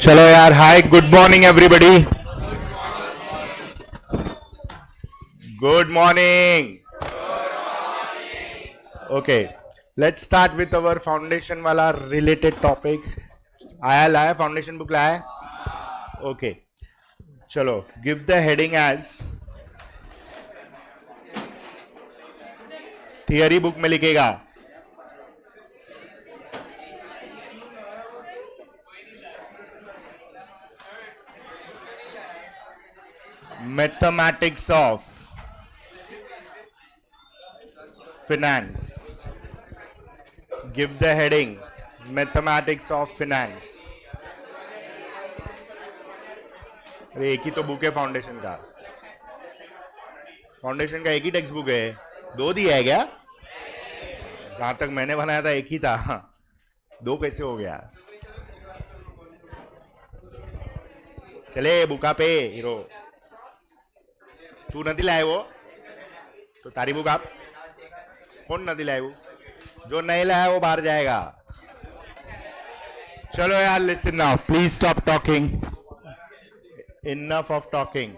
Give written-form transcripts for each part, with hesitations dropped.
चलो यार, hi, good morning everybody. Good morning. Okay, let's start with our foundation वाला related topic. लाया foundation book लाया. Okay, चलो give the heading as theory book में लिखेगा. Mathematics of finance. Give the heading mathematics of finance. अरे एक ही तो book है फाउंडेशन का. फाउंडेशन का एक ही टेक्स्ट बुक है. दो दिया है क्या? जहां तक मैंने बनाया था एक ही था. दो कैसे हो गया? चले बुका पे हीरो. तू नहीं लाए वो तो तारी बुक आप कौन नहीं लाए? वो जो नहीं लाया वो बाहर जाएगा. चलो यार, listen now, please stop talking. Enough of talking.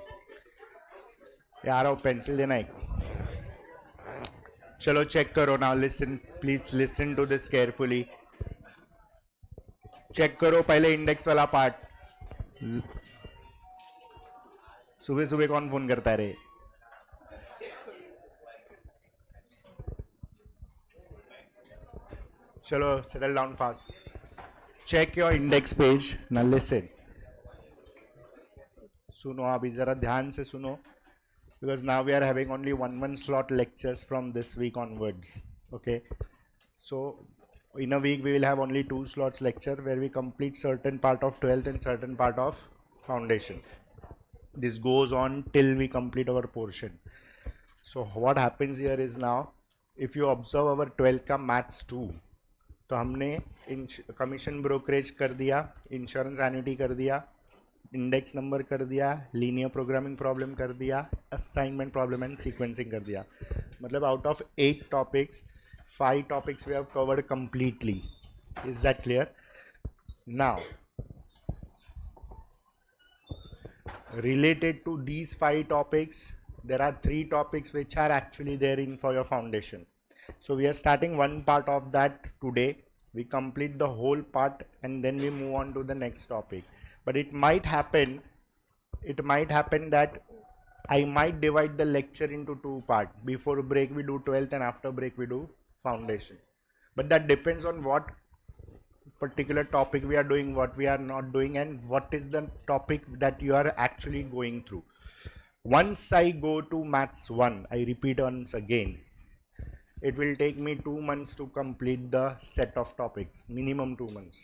यार वो पेंसिल देना एक. चलो चेक करो now. Listen, please listen to this carefully. Check करो पहले इंडेक्स वाला पार्ट. सुबह सुबह कौन फोन करता है रे? चलो settle down fast. Check your index page. ना लिसन, सुनो अभी जरा ध्यान से सुनो. Because now we are having only one slot lectures from this week onwards. Okay, so in a week we will have only 2 slots lecture where we complete certain part of 12th and certain part of foundation. This goes on till we complete our portion. So what happens here is, now if you observe our 12th का maths 2, तो हमने commission brokerage कर दिया, insurance annuity कर दिया, index number कर दिया, linear programming problem कर दिया, असाइनमेंट प्रॉब्लम एंड सीक्वेंसिंग कर दिया. मतलब out of 8 topics 5 topics we have covered completely. Is that clear? Now, related to these 5 topics, there are 3 topics which are actually there in for your foundation. So we are starting one part of that today. We complete the whole part and then we move on to the next topic. But it might happen that I might divide the lecture into 2 parts. Before break we do 12th and after break we do foundation. But that depends on what particular topic we are doing, what we are not doing, and what is the topic that you are actually going through. Once I go to maths 1, I repeat once again, it will take me 2 months to complete the set of topics, minimum 2 months.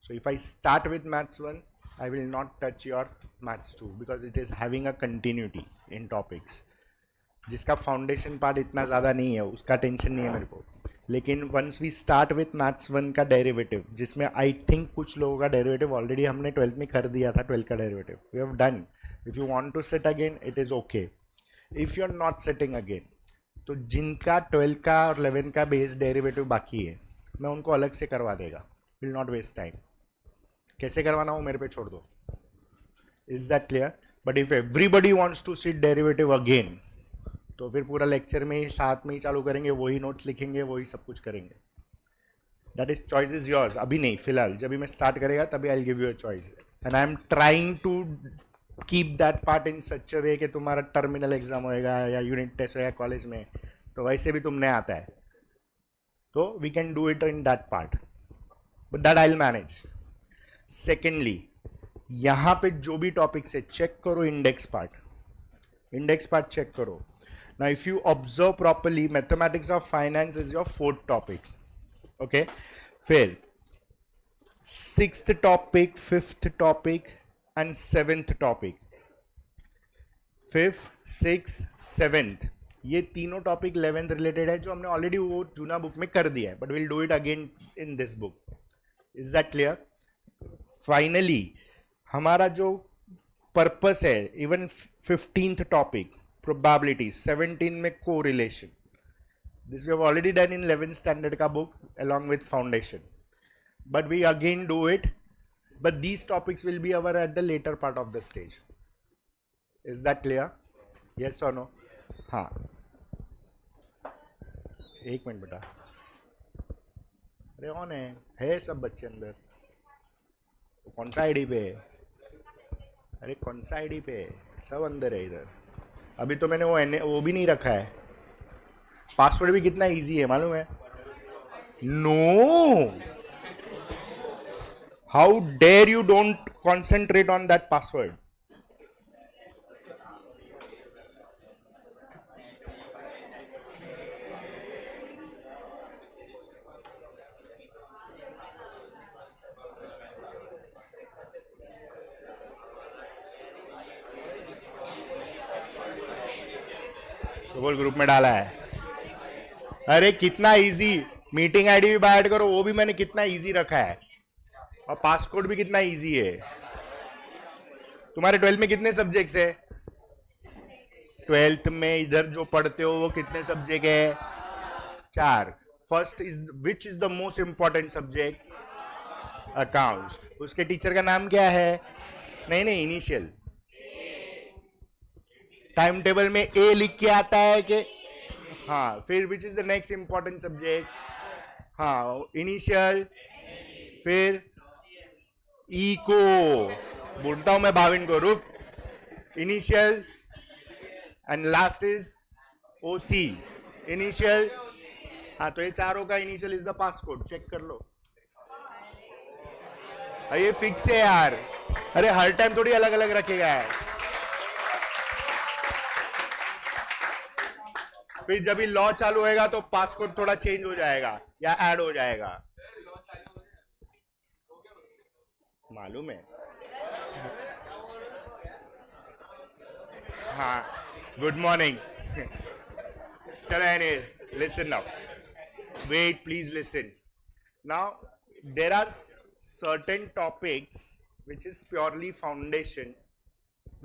So if I start with maths 1, I will not touch your maths 2 because it is having a continuity in topics. जिसका foundation part इतना ज़्यादा नहीं है उसका tension नहीं है मेरे को. लेकिन once we start with maths 1 का डेरिवेटिव, जिसमें आई थिंक कुछ लोगों का डेरिवेटिव ऑलरेडी हमने 12th में कर दिया था. 12th का derivative we have done. If you want to set again it is okay. If you are not setting again, तो जिनका 12th का और 11th का बेस डेरिवेटिव बाकी है मैं उनको अलग से करवा देगा. Will not waste time. कैसे करवाना हो मेरे पे छोड़ दो. Is that clear? But if everybody wants to sit derivative again, तो फिर पूरा लेक्चर में ही साथ में ही चालू करेंगे, वही नोट्स लिखेंगे, वही सब कुछ करेंगे. That is choice is yours. अभी नहीं, फिलहाल जब भी मैं स्टार्ट करेगा तभी I will give you a choice. And I am trying to keep that part in such a way कि तुम्हारा टर्मिनल एग्जाम होएगा या यूनिट टेस्ट होएगा कॉलेज में, तो वैसे भी तुमने आता है, तो we can do it in that part. But that I will manage. Secondly, यहाँ पे जो भी टॉपिक्स है चेक करो. इंडेक्स पार्ट चेक करो. Now, if you observe properly, mathematics of finance is your 4th topic. Okay, फिर 6th topic, 5th topic and 7th topic. 5th, 6th, 7th, ये तीनों टॉपिक 11th रिलेटेड है जो हमने already वो जूना book में कर दिया है. But will do it again in this book. Is that clear? Finally हमारा जो पर्पस है, इवन 15th टॉपिक probability, 17 में correlation, this we have already done in 11th standard का book along with foundation, but we again do it but these topics will be our at the later part of the stage. Is that clear? Yes or no? हाँ, एक minute बेटा. अरे कौन है सब बच्चे अंदर. कौन सा आईडी पे है? अरे कौन सा आईडी पे है? सब अंदर है इधर. अभी तो मैंने वो भी नहीं रखा है. पासवर्ड भी कितना इजी है मालूम है? No, how dare you don't concentrate on that password. तो बोल ग्रुप में डाला है. अरे कितना इजी. मीटिंग आईडी भी ऐड करो, वो भी मैंने कितना इजी रखा है. और पासकोड भी कितना इजी है. तुम्हारे 12th में कितने सब्जेक्ट्स है? 12th में इधर जो पढ़ते हो वो कितने सब्जेक्ट है? 4. First is which is the most important subject? Accounts. उसके टीचर का नाम क्या है? नहीं, इनिशियल. टाइम टेबल में ए लिख के आता है कि हाँ. फिर which is the next important subject? हाँ, इनिशियल. फिर इको. बोलता हूं मैं भाविन को, रुक. Initial and last is OC. Initial. हाँ, तो ये चारों का initial is the passcode. Check कर लो. ये फिक्स है यार. अरे हर टाइम थोड़ी अलग अलग रखेगा है. फिर जब भी लॉ चालू होएगा तो पासकोड थोड़ा चेंज हो जाएगा या ऐड हो जाएगा. मालूम है? हाँ, गुड मॉर्निंग. चलो anyways, listen now. Wait, please listen. Now there are certain topics which is purely foundation,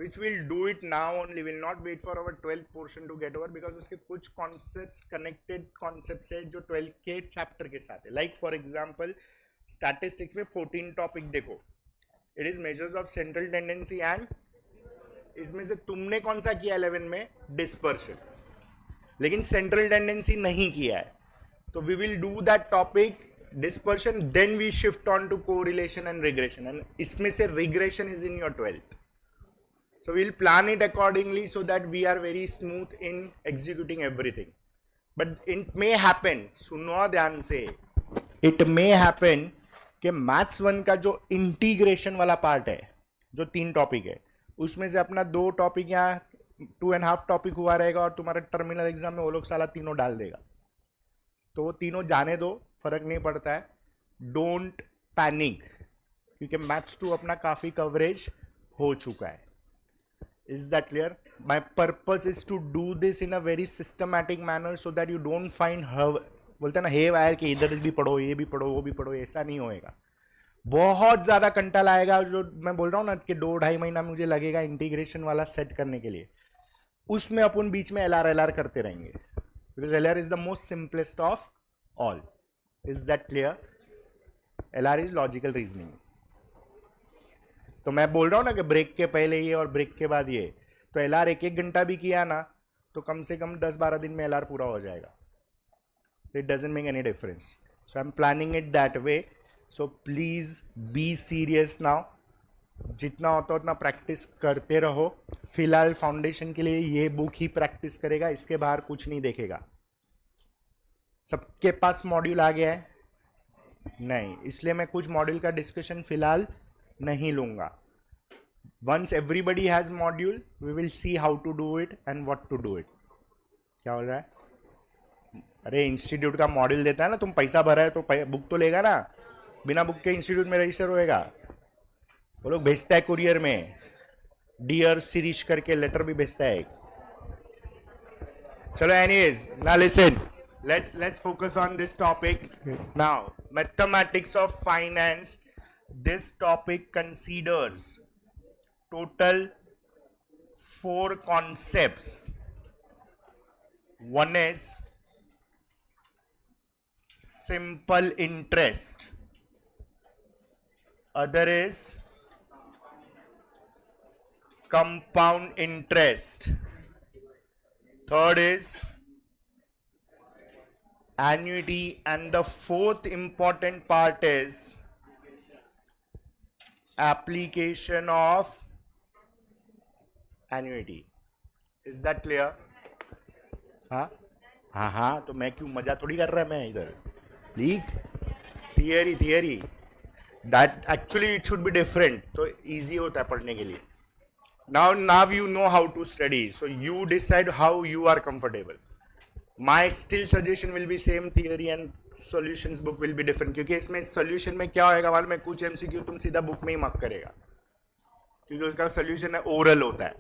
which we'll do it now only. Will not wait for our 12th portion to get over, because उसके कुछ concepts connected concepts है जो 12th के chapter के साथ है. Like for example, statistics में 14 topic देखो. It is measures of central tendency and इसमें से तुमने कौन सा किया 11 में? Dispersion. लेकिन central tendency नहीं किया है. तो we will do that topic dispersion, then we shift on to correlation and regression, and इसमें से regression is in your 12th. So we'll plan it accordingly so that we are very smooth in executing everything. But it may happen, सुनो ध्यान से, it may happen कि maths 1 का जो integration वाला part है, जो 3 टॉपिक है, उसमें से अपना 2 टॉपिक या 2.5 टॉपिक हुआ रहेगा और तुम्हारे टर्मिनल एग्जाम में वो लोग साला तीनों डाल देगा. तो वो तीनों जाने दो, फर्क नहीं पड़ता है. डोंट पैनिक, क्योंकि मैथ्स 2 अपना काफी कवरेज हो चुका है. Is that clear? My purpose is to do this in a very systematic manner so that you don't find बोलते हैं ना हे वायर कि इधर भी पढ़ो, ये भी पढ़ो, वो भी पढ़ो. ऐसा नहीं होएगा. बहुत ज्यादा कंटाल आएगा. जो मैं बोल रहा हूँ ना कि 2-2.5 महीना मुझे लगेगा इंटीग्रेशन वाला सेट करने के लिए, उसमें अपन बीच में LR करते रहेंगे, because LR is the most simplest of all. Is that clear? LR is logical reasoning. तो मैं बोल रहा हूँ ना कि ब्रेक के पहले ये और ब्रेक के बाद ये, तो LR 1-1 घंटा भी किया ना तो कम से कम 10-12 दिन में LR पूरा हो जाएगा. It doesn't make any difference. So I'm planning it that way. So please be serious now. जितना होता उतना प्रैक्टिस करते रहो. फिलहाल फाउंडेशन के लिए ये बुक ही प्रैक्टिस करेगा, इसके बाहर कुछ नहीं देखेगा. सबके पास मॉड्यूल आ गया है? नहीं, इसलिए मैं कुछ मॉड्यूल का डिस्कशन फिलहाल नहीं लूंगा. Once everybody has module we will see how to do it and what to do it. क्या हो रहा है? अरे इंस्टीट्यूट का मॉड्यूल देता है ना, तुम पैसा भरा है तो बुक तो लेगा ना. बिना बुक के इंस्टीट्यूट में रजिस्टर होएगा? वो लोग भेजता है कुरियर में, डियर शिरीष करके लेटर भी भेजता है. चलो anyways, now listen. Let's focus on this topic now. Mathematics of finance. This topic considers total 4 concepts. One is simple interest. other is compound interest, third is annuity, and the fourth important part is application of annuity. Is that clear? हाँ हाँ हाँ, तो मैं क्यों मजा थोड़ी कर रहा है मैं इधर. Leak theory that actually it should be different, तो इजी होता है पढ़ने के लिए. now you know how to study, so you decide how you are comfortable. My still suggestion will be same theory and solutions book will be different, क्योंकि इसमें solution में क्या होएगा मालूम है, कुछ MCQ तुम सीधा बुक में ही मार्क करेगा, क्योंकि उसका solution है oral होता है,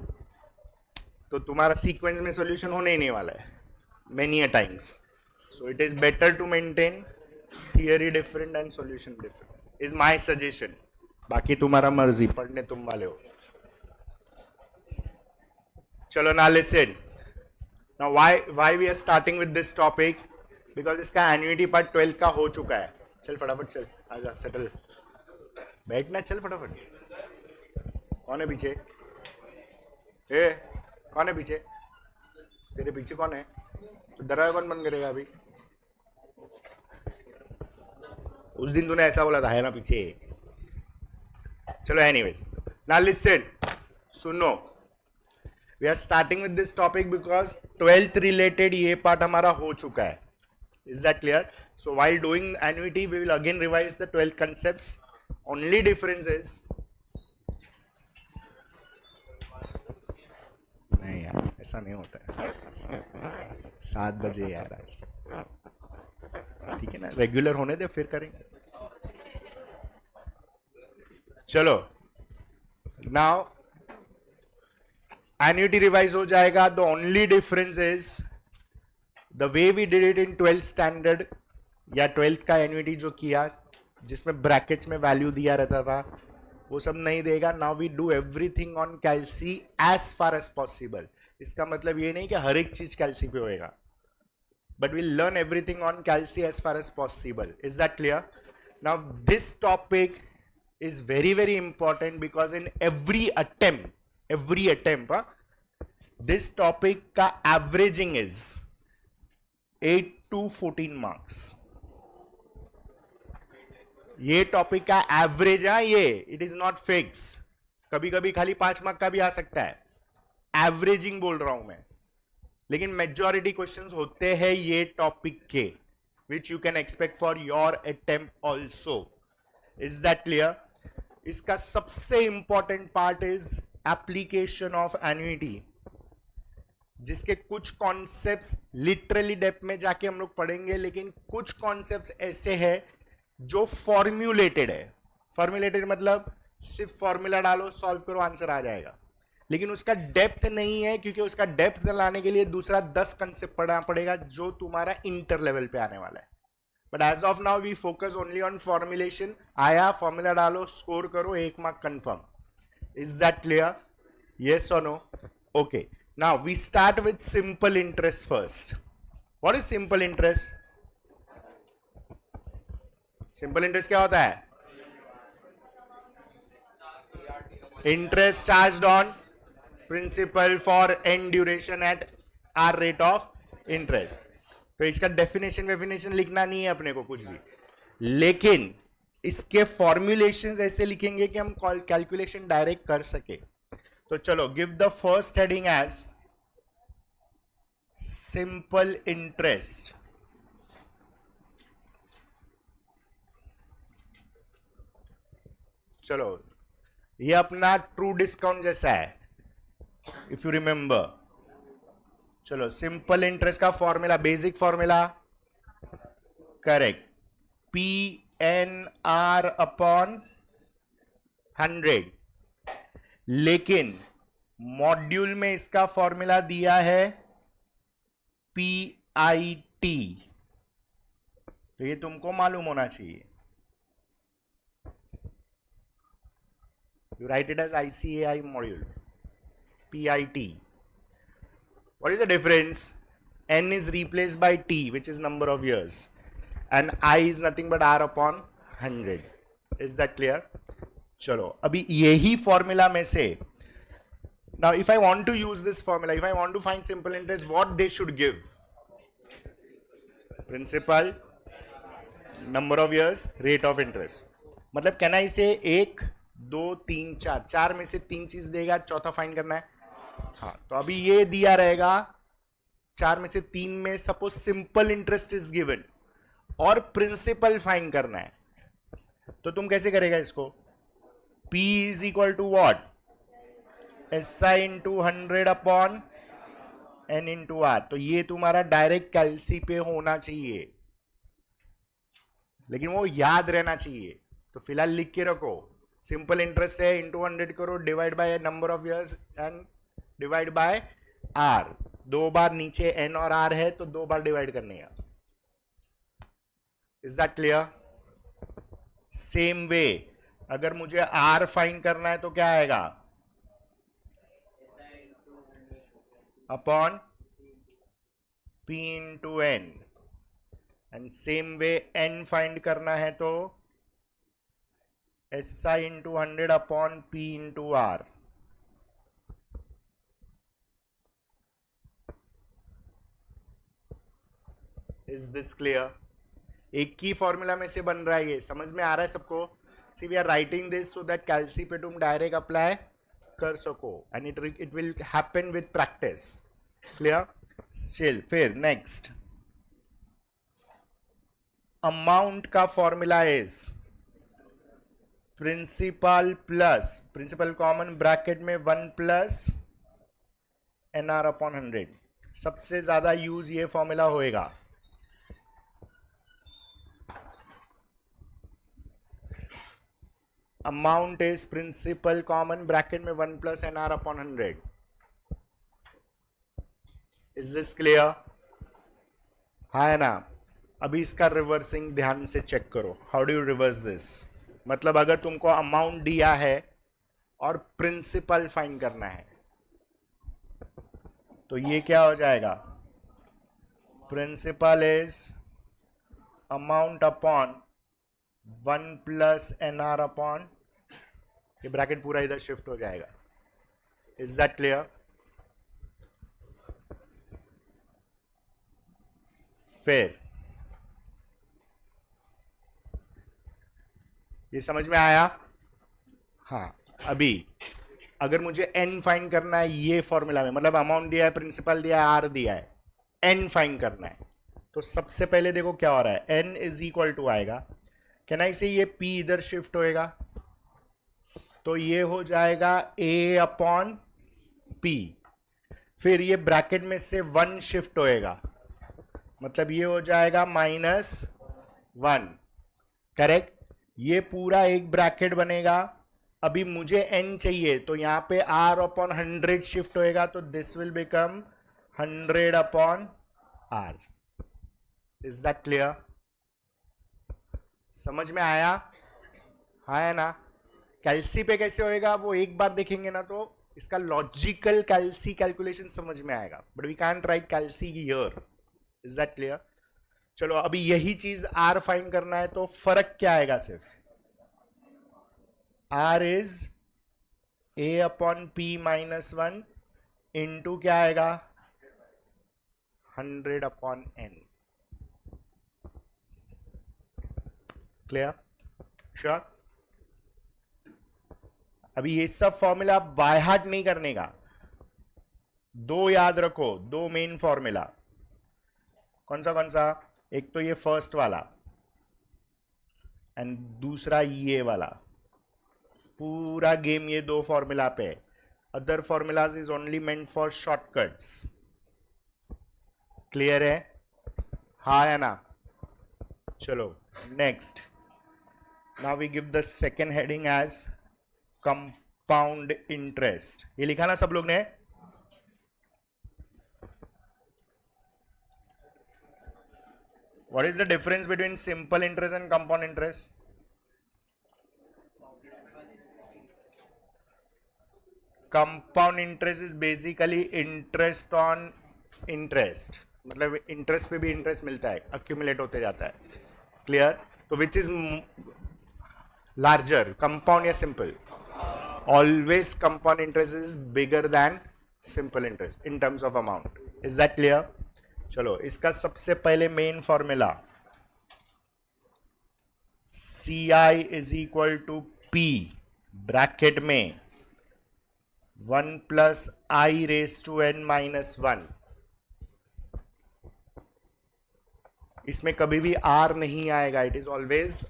तो तुम्हारा सीक्वेंस में solution होने ही नहीं वाला है many a times. So it is better to maintain theory different and solution different, is my suggestion. बाकी तुम्हारा मर्जी, पढ़ने तुम वाले हो. चलो now listen. Now why we are starting with this topic? Because इसका annuity part 12 का हो चुका है. चल फटाफट चल, आजा सेटल, बैठना, चल फटाफट. कौन है पीछे? कौन है पीछे? तेरे पीछे कौन है? तो दरवाजा कौन बंद करेगा अभी? उस दिन तूने ऐसा बोला था, है ना पीछे. चलो एनीवेज, now listen, सुनो. We are starting with this topic because 12th related ये part हमारा हो चुका है. Is that clear? So while doing annuity, we will again revise the 12 concepts. Only difference is, नहीं यार ऐसा नहीं होता है. 7 बजे यार आज, ठीक है ना, रेगुलर होने दे फिर करेंगे. चलो now annuity रिवाइज हो जाएगा. The only difference is the way we did it in 12th standard या 12th का annuity जो किया, जिसमें ब्रैकेट्स में वैल्यू दिया रहता था, वो सब नहीं देगा. Now we do everything on calci as far as possible. इसका मतलब ये नहीं कि हर एक चीज calci पे होएगा, but we'll learn everything on calci as far as possible. Is that clear? Now this topic is very very important because in every attempt this topic का averaging is 8 to 14 marks. ये topic का average है, ये it is not fix. कभी कभी खाली 5 mark का भी आ सकता है, एवरेजिंग बोल रहा हूं मैं. लेकिन मेजॉरिटी क्वेश्चंस होते हैं ये टॉपिक के, which you can expect for your attempt also. Is that clear? इसका सबसे important part is application of annuity, जिसके कुछ कॉन्सेप्ट्स लिटरली डेप्थ में जाके हम लोग पढ़ेंगे, लेकिन कुछ कॉन्सेप्ट्स ऐसे हैं जो फॉर्म्यूलेटेड है. फॉर्म्यूलेटेड मतलब सिर्फ फॉर्मूला डालो, सॉल्व करो, आंसर आ जाएगा, लेकिन उसका डेप्थ नहीं है, क्योंकि उसका डेप्थ लाने के लिए दूसरा 10 कंसेप्ट पढ़ना पड़ेगा जो तुम्हारा इंटर लेवल पे आने वाला है. But as of now we focus only on formulation. आया, फॉर्मूला डालो, स्कोर करो, 1 mark confirm. Is that clear? Yes और no? Okay, now we start with simple interest first. What is simple interest? Simple interest क्या होता है? Interest charged on principal for an duration at R rate of interest. तो इसका definition लिखना नहीं है अपने को कुछ भी, लेकिन इसके फॉर्मुलेशंस ऐसे लिखेंगे कि हम कैलकुलेशन डायरेक्ट कर सके. तो चलो, give the first heading as simple interest. चलो, ये अपना ट्रू डिस्काउंट जैसा है, इफ यू रिमेंबर. चलो, सिंपल इंटरेस्ट का formula, basic formula, correct, PNR upon 100. लेकिन मॉड्यूल में इसका फॉर्मूला दिया है PIT, तो ये तुमको मालूम होना चाहिए. You write it as ICAI module, PIT. What is the difference? N is replaced by T, which is number of years, and I is nothing but R upon 100. Is that clear? चलो अभी यही formula में से now if I want to use this formula, if I want to find simple interest, what they should give? Principal, number of years, rate of interest. मतलब can I से 1 2 3 4, 4 में से 3 चीज देगा, चौथा फाइंड करना है. हाँ, तो अभी ये दिया रहेगा 4 में से 3 में suppose simple interest is given और प्रिंसिपल फाइंड करना है, तो तुम कैसे करेगा इसको? P is equal to what? SI into 100 upon N into R. तो ये तुम्हारा डायरेक्ट कैलसी पे होना चाहिए, लेकिन वो याद रहना चाहिए. तो फिलहाल लिख के रखो, सिंपल इंटरेस्ट है इंटू 100 करो, divide by number of years and divide by R. 2 बार नीचे N और R है तो 2 बार डिवाइड करने का. Is that clear? Same way अगर मुझे R फाइंड करना है तो क्या आएगा? Upon P into N. And same way N find करना है तो SI into 100 upon P into R. Is this clear? एक ही फॉर्मूला में से बन रहा है, ये समझ में आ रहा है सबको? See we are writing this so that calci पे तुम डायरेक्ट अप्लाई कर सको and it will happen with practice. Clear? चल फिर नेक्स्ट, अमाउंट का formula is principal plus, principal common bracket में 1 प्लस NR अपॉन 100. सबसे ज्यादा यूज ये फॉर्मूला होएगा. Amount is principal common bracket में 1 plus NR upon 100. Is this clear? हाँ है ना? अभी इसका रिवर्सिंग ध्यान से चेक करो. How do you reverse this? मतलब अगर तुमको अमाउंट दिया है और प्रिंसिपल फाइंड करना है तो ये क्या हो जाएगा? Principal is amount upon 1 plus NR upon, ये ब्रैकेट पूरा इधर शिफ्ट हो जाएगा. Is that clear? फिर ये समझ में आया? हाँ. अभी अगर मुझे N फाइंड करना है ये फॉर्मूला में, मतलब अमाउंट दिया है, प्रिंसिपल दिया है, R दिया है, N फाइंड करना है, तो सबसे पहले देखो क्या हो रहा है. N इज इक्वल टू आएगा, कैन आई से ये P इधर शिफ्ट होएगा तो ये हो जाएगा A अपॉन P. फिर ये ब्रैकेट में से 1 शिफ्ट होएगा, मतलब ये हो जाएगा -1. करेक्ट? ये पूरा एक ब्रैकेट बनेगा. अभी मुझे N चाहिए तो यहां पे R अपॉन 100 शिफ्ट होएगा, तो this will become 100 upon R. Is that clear? समझ में आया? हाँ है ना? कैलसी पे कैसे होएगा वो एक बार देखेंगे ना तो इसका लॉजिकल कैलसी कैलकुलेशन समझ में आएगा, but we can't write calci here. Is that clear? चलो अभी यही चीज R फाइंड करना है तो फर्क क्या आएगा? सिर्फ R is A upon P -1 into क्या आएगा? 100 अपॉन N. क्लियर? श्योर? अभी ये सब फॉर्मूला बाय हार्ट नहीं करने का. 2 याद रखो, 2 मेन फॉर्मूला. कौन सा? एक तो ये फर्स्ट वाला एंड दूसरा ये वाला. पूरा गेम ये 2 फॉर्मूला पे. Other formulas is only meant for shortcuts. Clear है? हाँ है ना? चलो next. Now we give the second heading as compound interest. ये लिखा ना सब लोग ने? What is the difference between simple interest and compound interest? Compound interest is basically interest on interest. मतलब इंटरेस्ट पे भी इंटरेस्ट मिलता है, अक्यूमुलेट होते जाता है. क्लियर? तो विच इज larger, compound या simple? Always compound interest is bigger than simple interest in terms of amount. Is that clear? चलो इसका सबसे पहले main formula CI is equal to P bracket में 1 plus I raise to n minus 1. इसमें कभी भी R नहीं आएगा, इट इज ऑलवेज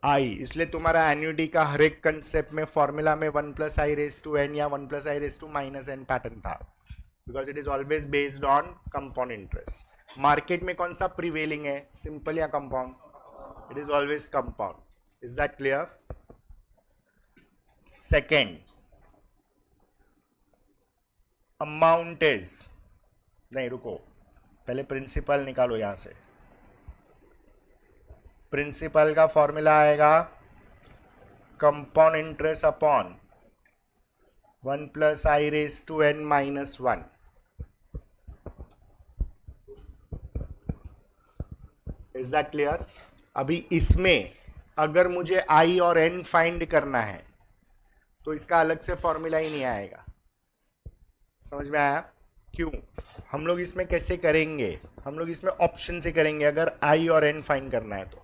I. इसलिए तुम्हारा एन्युटी का हर एक कंसेप्ट में फॉर्मूला में 1 plus i raise to n या 1 plus i raise to minus n pattern था, because it is always based on compound interest. Market में कौन सा प्रिवेलिंग है, सिंपल या compound? It is always compound. Is that clear? Second, amount is, नहीं रुको, पहले प्रिंसिपल निकालो यहां से. प्रिंसिपल का फॉर्मूला आएगा compound interest upon 1 plus i raise to n minus 1. Is that clear? अभी इसमें अगर मुझे i और n फाइंड करना है तो इसका अलग से फॉर्मूला ही नहीं आएगा. समझ में आया? क्यों? हम लोग इसमें कैसे करेंगे, हम लोग इसमें ऑप्शन से करेंगे. अगर i और n फाइंड करना है तो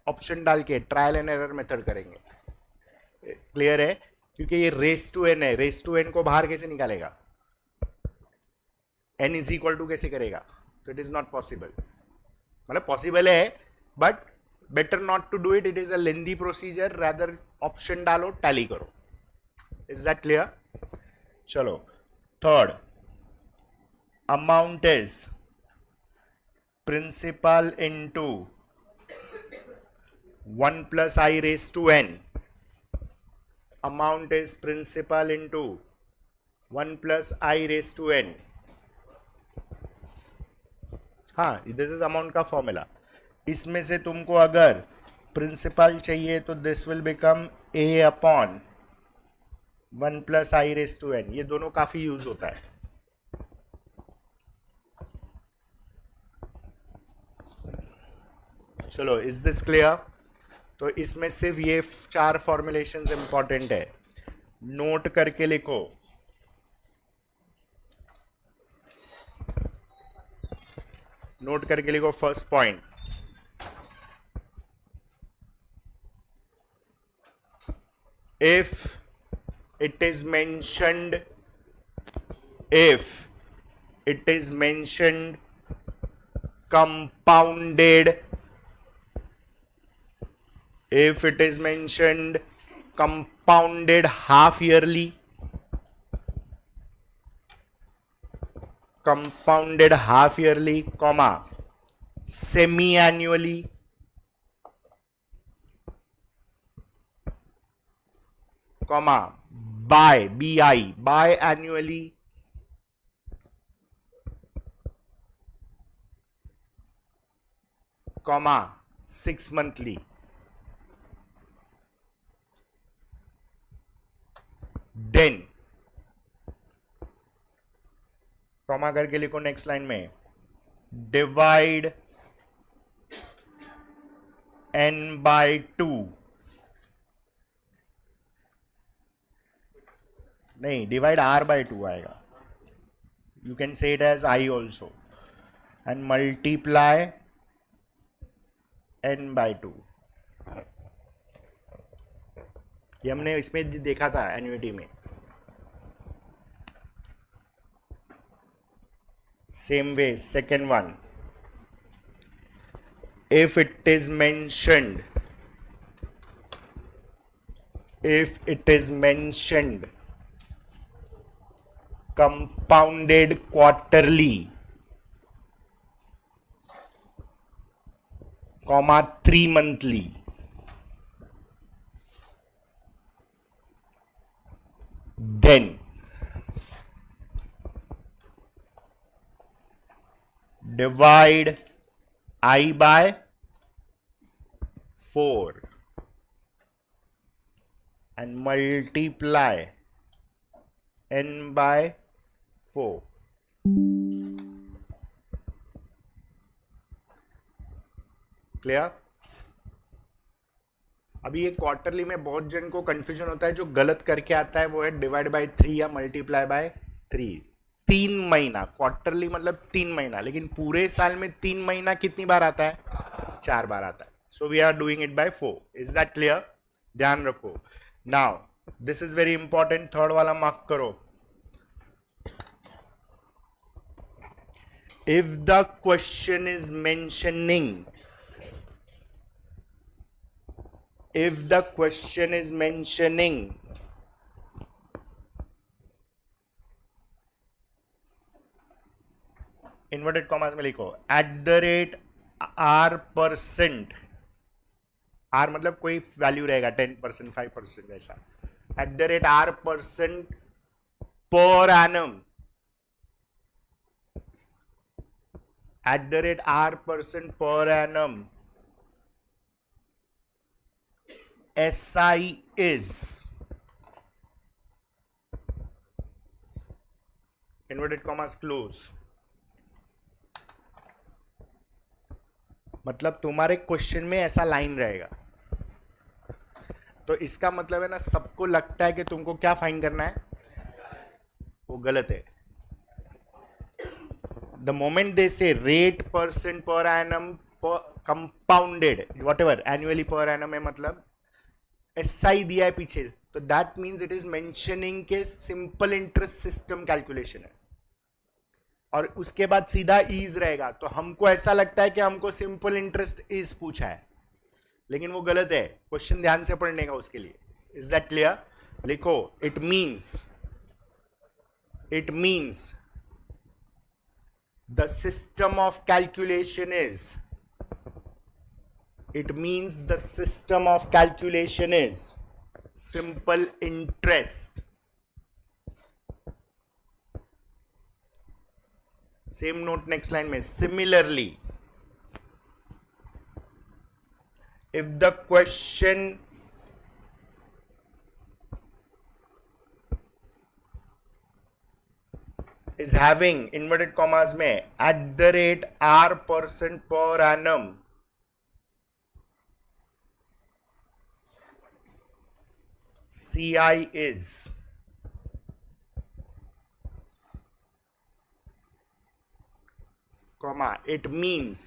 ऑप्शन डाल के ट्रायल एंड एरर मेथड करेंगे. क्लियर है? क्योंकि ये रेस टू एन है, रेस टू एन को बाहर कैसे निकालेगा, n इज इक्वल टू कैसे करेगा? तो इट इज नॉट पॉसिबल. मतलब पॉसिबल है but better not to do it. It is a lengthy procedure. Rather option डालो, टैली करो. Is that clear? चलो third, amount is principal into 1 plus I raised to n. Amount is principal into 1 plus I raised to n. हाँ, this is amount का formula. इसमें से तुमको अगर principal चाहिए तो this will become a upon 1 plus i raise to n. ये दोनों काफी यूज होता है. चलो, इज दिस क्लियर? तो इसमें सिर्फ ये 4 फॉर्मुलेशंस इंपॉर्टेंट है, नोट करके लिखो. नोट करके लिखो. First point, if it is mentioned, if it is mentioned compounded, if it is mentioned compounded half yearly, compounded half yearly, comma semi annually, comma by annually, comma 6 monthly. Then comma करके लिखो next line में, divide n by 2. नहीं, divide r by 2 आएगा. You can say it as i also. And multiply n by 2. ये हमने इसमें देखा था एन्युटी में. Same way second one, if it is mentioned, if it is mentioned compounded quarterly, comma 3 monthly, then divide I by 4 and multiply n by 4. Clear? अभी ये quarterly में बहुत जन को कंफ्यूजन होता है, जो गलत करके आता है वो है डिवाइड बाय 3 या मल्टीप्लाई बाय 3। 3 महीना, क्वार्टरली मतलब 3 महीना, लेकिन पूरे साल में 3 महीना कितनी बार आता है? 4 बार आता है। So we are doing it by 4। Is that clear? ध्यान रखो। Now this is very important, third वाला मार्क करो। If the question is mentioning, if the question is mentioning inverted commas में लिखो @r%, आर मतलब कोई वैल्यू रहेगा 10%, 5% ऐसा, @r% per annum, @r% per annum SI is inverted commas close। मतलब तुम्हारे क्वेश्चन में ऐसा लाइन रहेगा, तो इसका मतलब है ना, सबको लगता है कि तुमको क्या फाइंड करना है, वो गलत है। The moment they say rate % per annum compounded whatever annually per annum है, मतलब SI दिया है पीछे, तो that means it is mentioning के सिंपल इंटरेस्ट सिस्टम कैलकुलेशन है, और उसके बाद सीधा ईज रहेगा। तो हमको ऐसा लगता है कि हमको सिंपल इंटरेस्ट इज पूछा है, लेकिन वो गलत है। क्वेश्चन ध्यान से पढ़ने का उसके लिए। Is that clear? लिखो it means the system of calculation is, it means the system of calculation is simple interest। Same note next line में, similarly if the question is having inverted commas में @r% per annum CI is comma, it means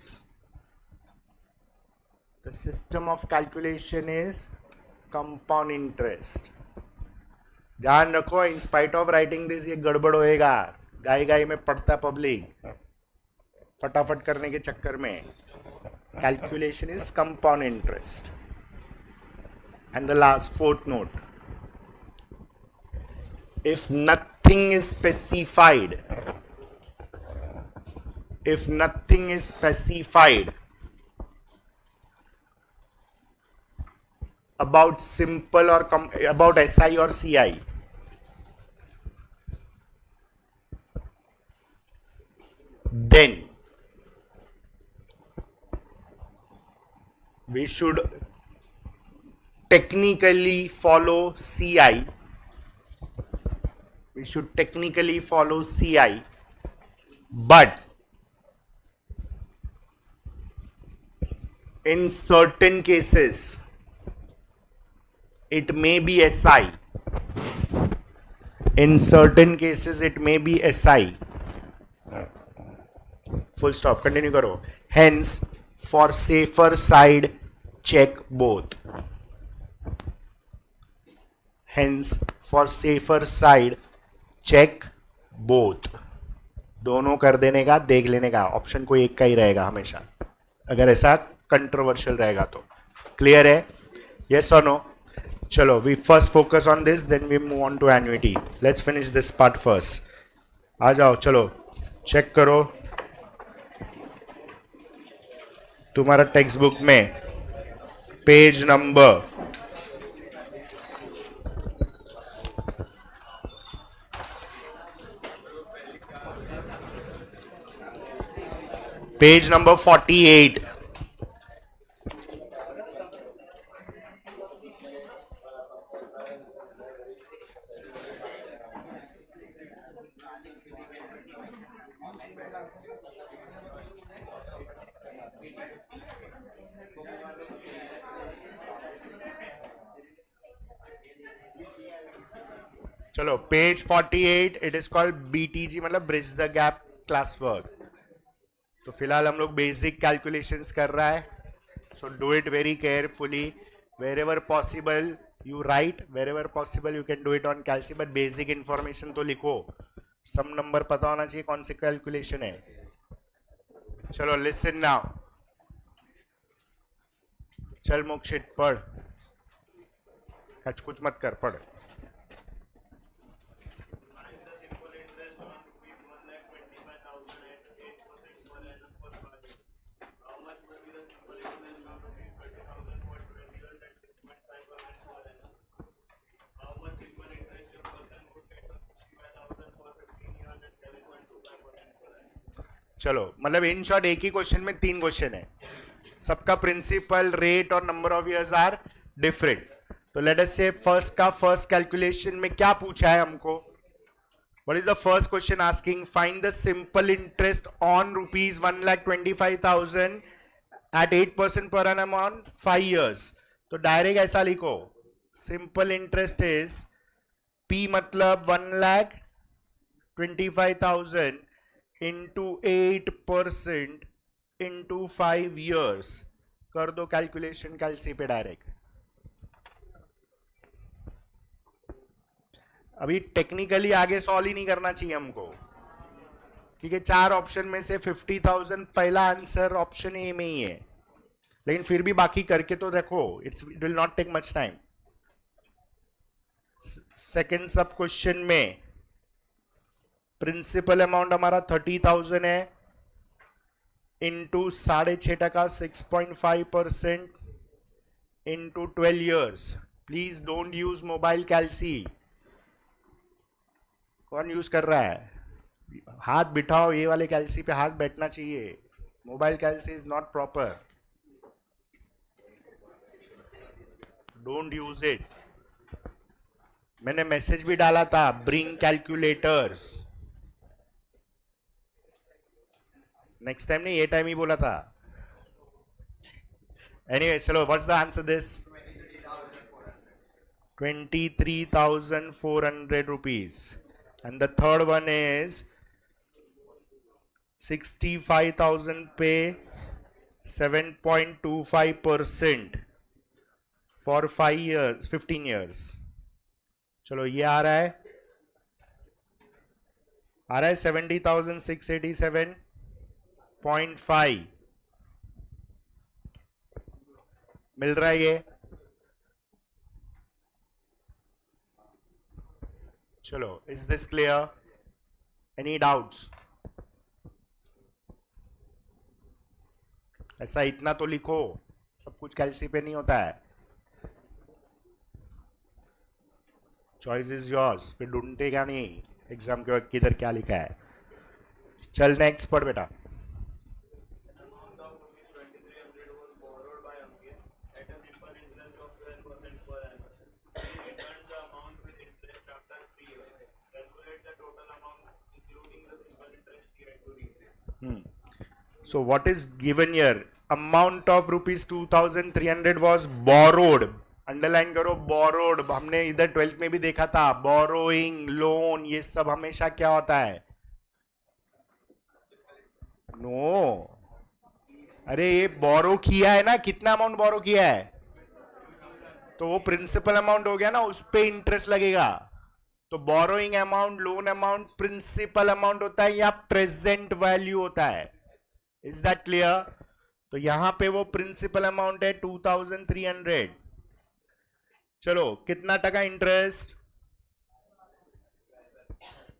the system of calculation is compound interest। ध्यान रखो, in spite of writing this ये गड़बड़ होएगा, गाय गाय में पढ़ता public फटाफट करने के चक्कर में। Calculation is compound interest. And the last fourth note, if nothing is specified, if nothing is specified about simple or about SI or CI, then we should technically follow CI, we should technically follow CI, but in certain cases it may be SI, in certain cases it may be SI, full stop, continue करो। hence for safer side check both, hence for safer side check both, दोनों कर देने का, देख लेने का, option कोई एक का ही रहेगा हमेशा अगर ऐसा कंट्रोवर्शियल रहेगा तो। क्लियर है? यस और नो? चलो, we first focus on this, then we move on to annuity. Let's finish this part first. आ जाओ, चलो चेक करो तुम्हारा टेक्स्ट बुक में पेज नंबर पेज नंबर 48। चलो page 48, it is called BTG, मतलब bridge the gap class work. तो फिलहाल हम लोग बेसिक कैलकुलेशंस कर रहा है. So do it very carefully. Wherever possible you write, wherever possible you can do it on calci, but basic information तो लिखो. सम नंबर पता होना चाहिए कौन से कैलकुलेशन है. चलो लिसन नाउ. चल मोक्षित पढ़, कुछ मत कर, पढ़. चलो मतलब इन शॉर्ट एक ही क्वेश्चन में 3 क्वेश्चन है. सबका प्रिंसिपल, रेट और number of years are different. तो लेट अस से फर्स्ट का फर्स्ट कैलकुलेशन में क्या पूछा है हमको. What is the first question asking? Find the simple interest on rupees 1,25,000 at 8% per annum on 5 years. तो डायरेक्ट ऐसा लिखो, सिंपल इंटरेस्ट इज P मतलब 1,25,000 into 8% into 5 years. कर दो कैलकुलेशन कैलसी पे डायरेक्ट. अभी टेक्निकली आगे सॉल्व ही नहीं करना चाहिए हमको, क्योंकि 4 ऑप्शन में से 50,000 पहला आंसर ऑप्शन ए में ही है. लेकिन फिर भी बाकी करके तो रखो, it will not take much time. Second sub question में प्रिंसिपल अमाउंट हमारा 30,000 है, into 6.5% 6.5% into 12 years. Please don't use mobile calci. कौन यूज कर रहा है? हाथ बिठाओ, ये वाले कैलसी पे हाथ बैठना चाहिए. Mobile calci is not proper. Don't use it. मैंने मैसेज भी डाला था, ब्रिंग कैलकुलेटर्स. नेक्स्ट टाइम नहीं, ये टाइम ही बोला था. एनीवे चलो, what's the answer this? 23,400 rupees. And the third one is 65,000 पे 7.25% for 5 years 15 years. चलो ये आ रहा है 70,687.5 मिल रहा है ये. चलो, is this clear? Any doubts? ऐसा इतना तो लिखो, सब कुछ कैलसी पे नहीं होता है. Choice is yours. फिर ढूंढेगा नहीं एग्जाम के वक्त किधर क्या लिखा है. चल नेक्स्ट पढ़ बेटा. So what is given here? Amount of rupees 2,300 was borrowed. Underline करो, borrowed. हमने इधर 12th में भी देखा था, borrowing, loan, ये सब हमेशा क्या होता है? नो अरे ये borrow किया है ना, कितना अमाउंट borrow किया है? तो वो प्रिंसिपल अमाउंट हो गया ना, उस पे इंटरेस्ट लगेगा. तो borrowing amount, loan amount, principal amount होता है या प्रेजेंट वैल्यू होता है. Is that clear? तो यहां पे वो प्रिंसिपल अमाउंट है 2,300. चलो कितना टका interest?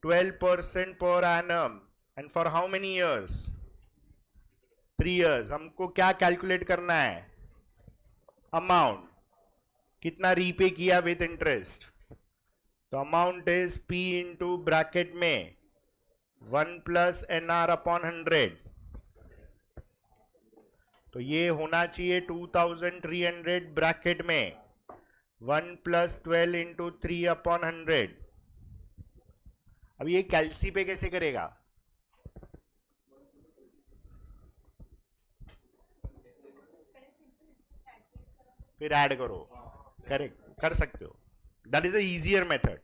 12% per annum. And for how many years? 3 years. हमको क्या कैलकुलेट करना है? अमाउंट कितना रीपे किया विथ इंटरेस्ट. तो amount is P into bracket में 1 प्लस NR अपॉन 100. तो ये होना चाहिए 2,300 ब्रैकेट में 1 प्लस 12 इंटू 3 अपॉन 100. अब ये कैलसी पे कैसे करेगा? फिर ऐड करो. करेक्ट कर सकते हो. That is a easier method.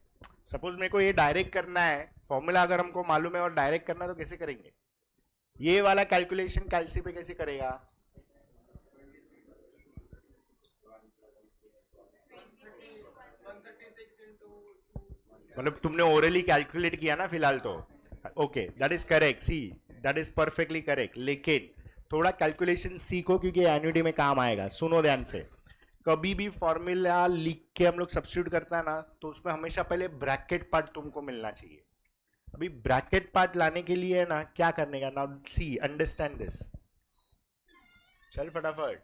Suppose मेरे को ये डायरेक्ट करना है, फॉर्मूला अगर हमको मालूम है और डायरेक्ट करना है तो कैसे करेंगे? ये वाला कैलकुलेशन कैलसी पे कैसे करेगा? मतलब तुमने ओरली कैलकुलेट किया ना फिलहाल तो, okay that is correct, see that is perfectly correct, लेकिन थोड़ा कैलकुलेशन सीखो क्योंकि एन्युटी में काम आएगा। सुनो ध्यान से, कभी भी फॉर्मूला लिख के हम लोग सब्स्टिट्यूट करता है ना, तो उसमें हमेशा पहले ब्रैकेट पार्ट तुमको मिलना चाहिए। अभी ब्रैकेट पार्ट लाने के लिए है ना क्या करने का, नाउ सी अंडरस्टैंड दिस, चल फटाफट।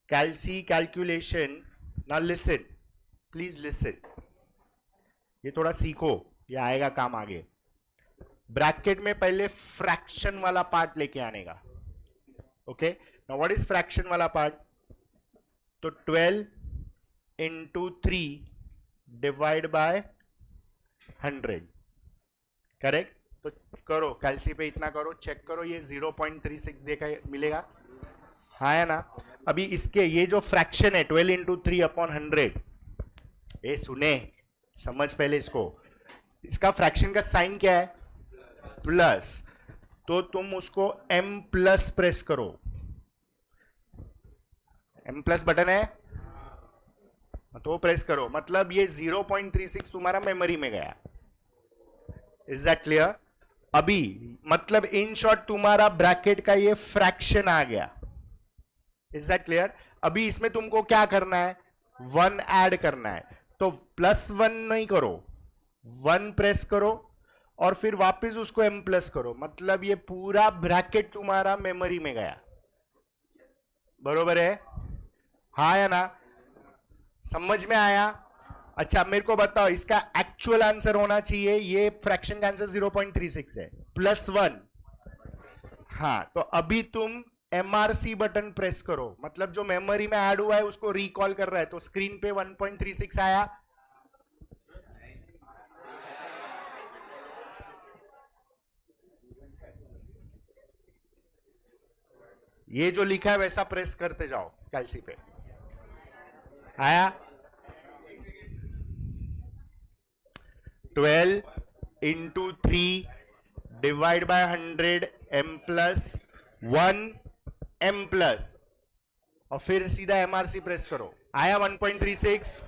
Calci calculation, now listen, please listen, ये थोड़ा सीखो, ये आएगा काम आगे। ब्रैकेट में पहले फ्रैक्शन वाला पार्ट लेके आने का, okay. Now what is fraction वाला पार्ट? तो 12 इंटू 3 डिवाइड बाय 100, करेक्ट। तो करो कैलसी पे इतना करो, चेक करो, ये 0.36 देखा मिलेगा, हाँ है ना। अभी इसके ये जो फ्रैक्शन है 12 इंटू 3 अपॉन 100, ये सुने समझ पहले इसको, इसका फ्रैक्शन का साइन क्या है? प्लस, तो तुम उसको m प्लस प्रेस करो, m प्लस बटन है तो प्रेस करो, मतलब ये 0.36 तुम्हारा मेमोरी में गया। Is that clear? अभी मतलब इन शॉर्ट तुम्हारा ब्रैकेट का ये फ्रैक्शन आ गया। Is that clear? अभी इसमें तुमको क्या करना है? 1 ऐड करना है, तो +1 नहीं करो, 1 प्रेस करो और फिर वापस उसको m प्लस करो, मतलब ये पूरा ब्रैकेट तुम्हारा मेमोरी में गया। बरोबर है? हाँ या ना? समझ में आया? अच्छा मेरे को बताओ, इसका एक्चुअल आंसर होना चाहिए, ये फ्रैक्शन का आंसर 0.36 है, +1। हाँ, तो अभी तुम MRC बटन प्रेस करो, मतलब जो मेमोरी में ऐड हुआ है उसको रिकॉल कर रहा है, तो स्क्रीन पे 1.36 आया। ये जो लिखा है वैसा प्रेस करते जाओ कैलसी पे, आया? 12 into 3 divide by 100 m plus 1 m plus, और फिर सीधा MRC प्रेस करो, आया 1.36।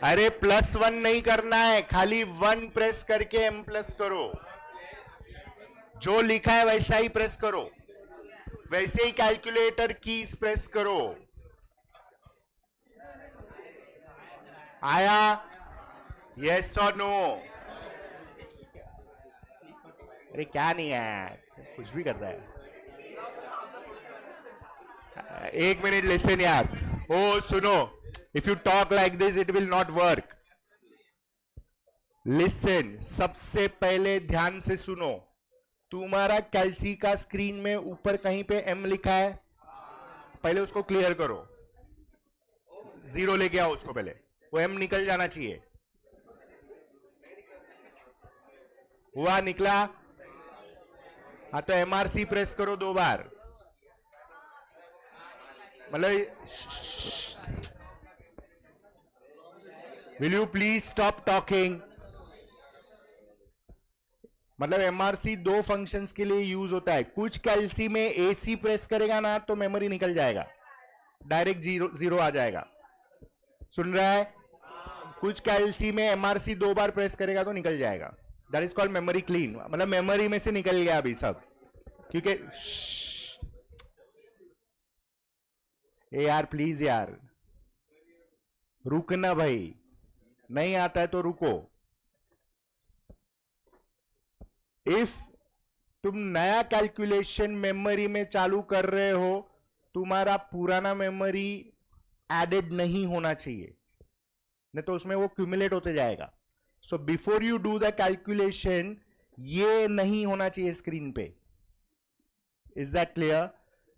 अरे +1 नहीं करना है, खाली 1 प्रेस करके m प्लस करो, जो लिखा है वैसा ही प्रेस करो, वैसे ही कैलकुलेटर कीज प्रेस करो। आया? यस और नो? अरे क्या नहीं आया, कुछ भी करता है। एक मिनट लिसन यार, ओ सुनो, if you talk like this it will not work. Listen, सबसे पहले ध्यान से सुनो, तुम्हारा कैलसी का स्क्रीन में ऊपर कहीं पे m लिखा है, पहले उसको क्लियर करो, 0 लेके आओ उसको, पहले वो m निकल जाना चाहिए। हुआ? निकला? हाँ, तो MRC प्रेस करो 2 बार, मतलब will you please stop talking. मतलब MRC 2 फंक्शंस के लिए यूज होता है, कुछ कैलसी में AC प्रेस करेगा ना तो मेमोरी निकल जाएगा, डायरेक्ट 0 आ जाएगा, सुन रहा है? कुछ कैलसी में MRC 2 बार प्रेस करेगा तो निकल जाएगा, that is called memory clean, मतलब मेमोरी में से निकल गया अभी सब, क्योंकि यार प्लीज यार रुकना भाई, नहीं आता है तो रुको। इफ तुम नया कैलकुलेशन मेमोरी में चालू कर रहे हो, तुम्हारा पुराना मेमोरी एडेड नहीं होना चाहिए, नहीं तो उसमें वो क्यूमुलेट होते जाएगा। So before you do the calculation, ये नहीं होना चाहिए स्क्रीन पे। Is that clear?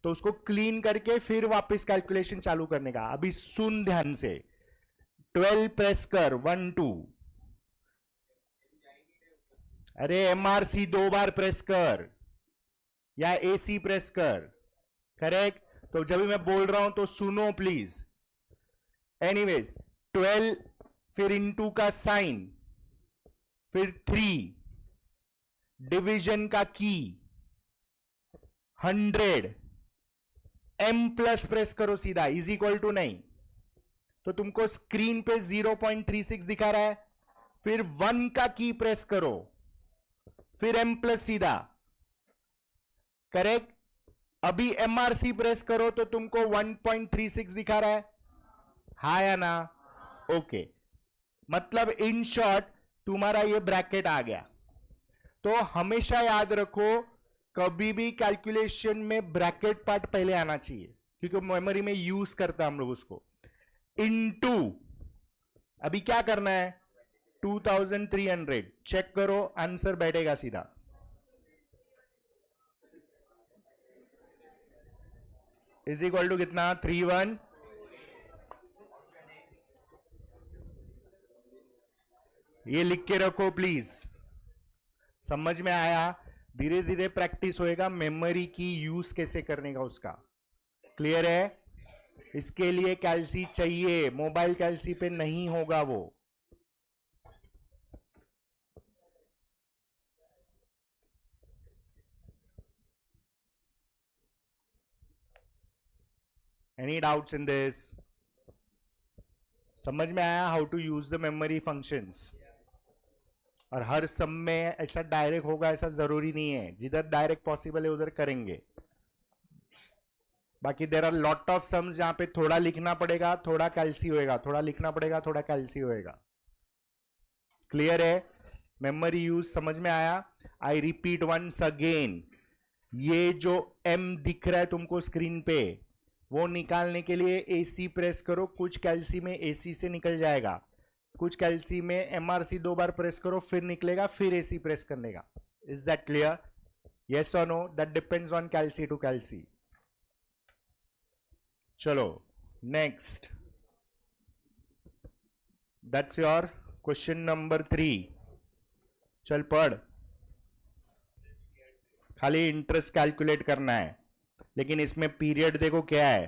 तो उसको क्लीन करके फिर वापस कैलकुलेशन चालू करने का। अभी सुन ध्यान से, 12 प्रेस कर, 1 2, अरे MRC 2 बार प्रेस कर या AC प्रेस कर, करेक्ट। तो जब भी मैं बोल रहा हूं तो सुनो प्लीज. एनीवेज 12 फिर इनटू का साइन, फिर 3 डिवीजन का की 100 m प्लस प्रेस करो सीधा इज इक्वल टू नहीं. तो तुमको स्क्रीन पे 0.36 दिखा रहा है. फिर 1 का की प्रेस करो, फिर m प्लस सीधा. करेक्ट. अभी MRC प्रेस करो तो तुमको 1.36 दिखा रहा है. हा या ना? ओके. मतलब इन शॉर्ट तुम्हारा ये ब्रैकेट आ गया. तो हमेशा याद रखो कभी भी कैलकुलेशन में ब्रैकेट पार्ट पहले आना चाहिए, क्योंकि मेमोरी में यूज करता हम लोग उसको. इनटू अभी क्या करना है 2300. चेक करो आंसर बैठेगा सीधा. इज इक्वल टू कितना 31. ये लिख के रखो प्लीज. समझ में आया? धीरे धीरे प्रैक्टिस होएगा मेमोरी की यूज कैसे करने का उसका. क्लियर है? इसके लिए कैल्सी चाहिए, मोबाइल कैल्सी पे नहीं होगा वो. Any doubts in this? समझ में आया how to use the memory functions? और हर सम में ऐसा डायरेक्ट होगा ऐसा जरूरी नहीं है. जिधर डायरेक्ट पॉसिबल है उधर करेंगे. बाकी there are lot of sums जहां पे थोड़ा लिखना पड़ेगा, थोड़ा कैल्सी होएगा, थोड़ा लिखना पड़ेगा, थोड़ा कैल्सी होएगा. क्लियर है? मेमोरी यूज समझ में आया? आई रिपीट वंस अगेन, ये जो m दिख रहा है तुमको स्क्रीन पे, वो निकालने के लिए AC प्रेस करो. कुछ कैल्सी में AC से निकल जाएगा, कुछ कैल्सी में MRC 2 बार प्रेस करो फिर निकलेगा, फिर AC प्रेस करने का. Is that clear? यस और no? That depends on calci to calci. चलो next. That's your question number 3. चल पढ़. खाली इंटरेस्ट कैलकुलेट करना है, लेकिन इसमें पीरियड देखो क्या है.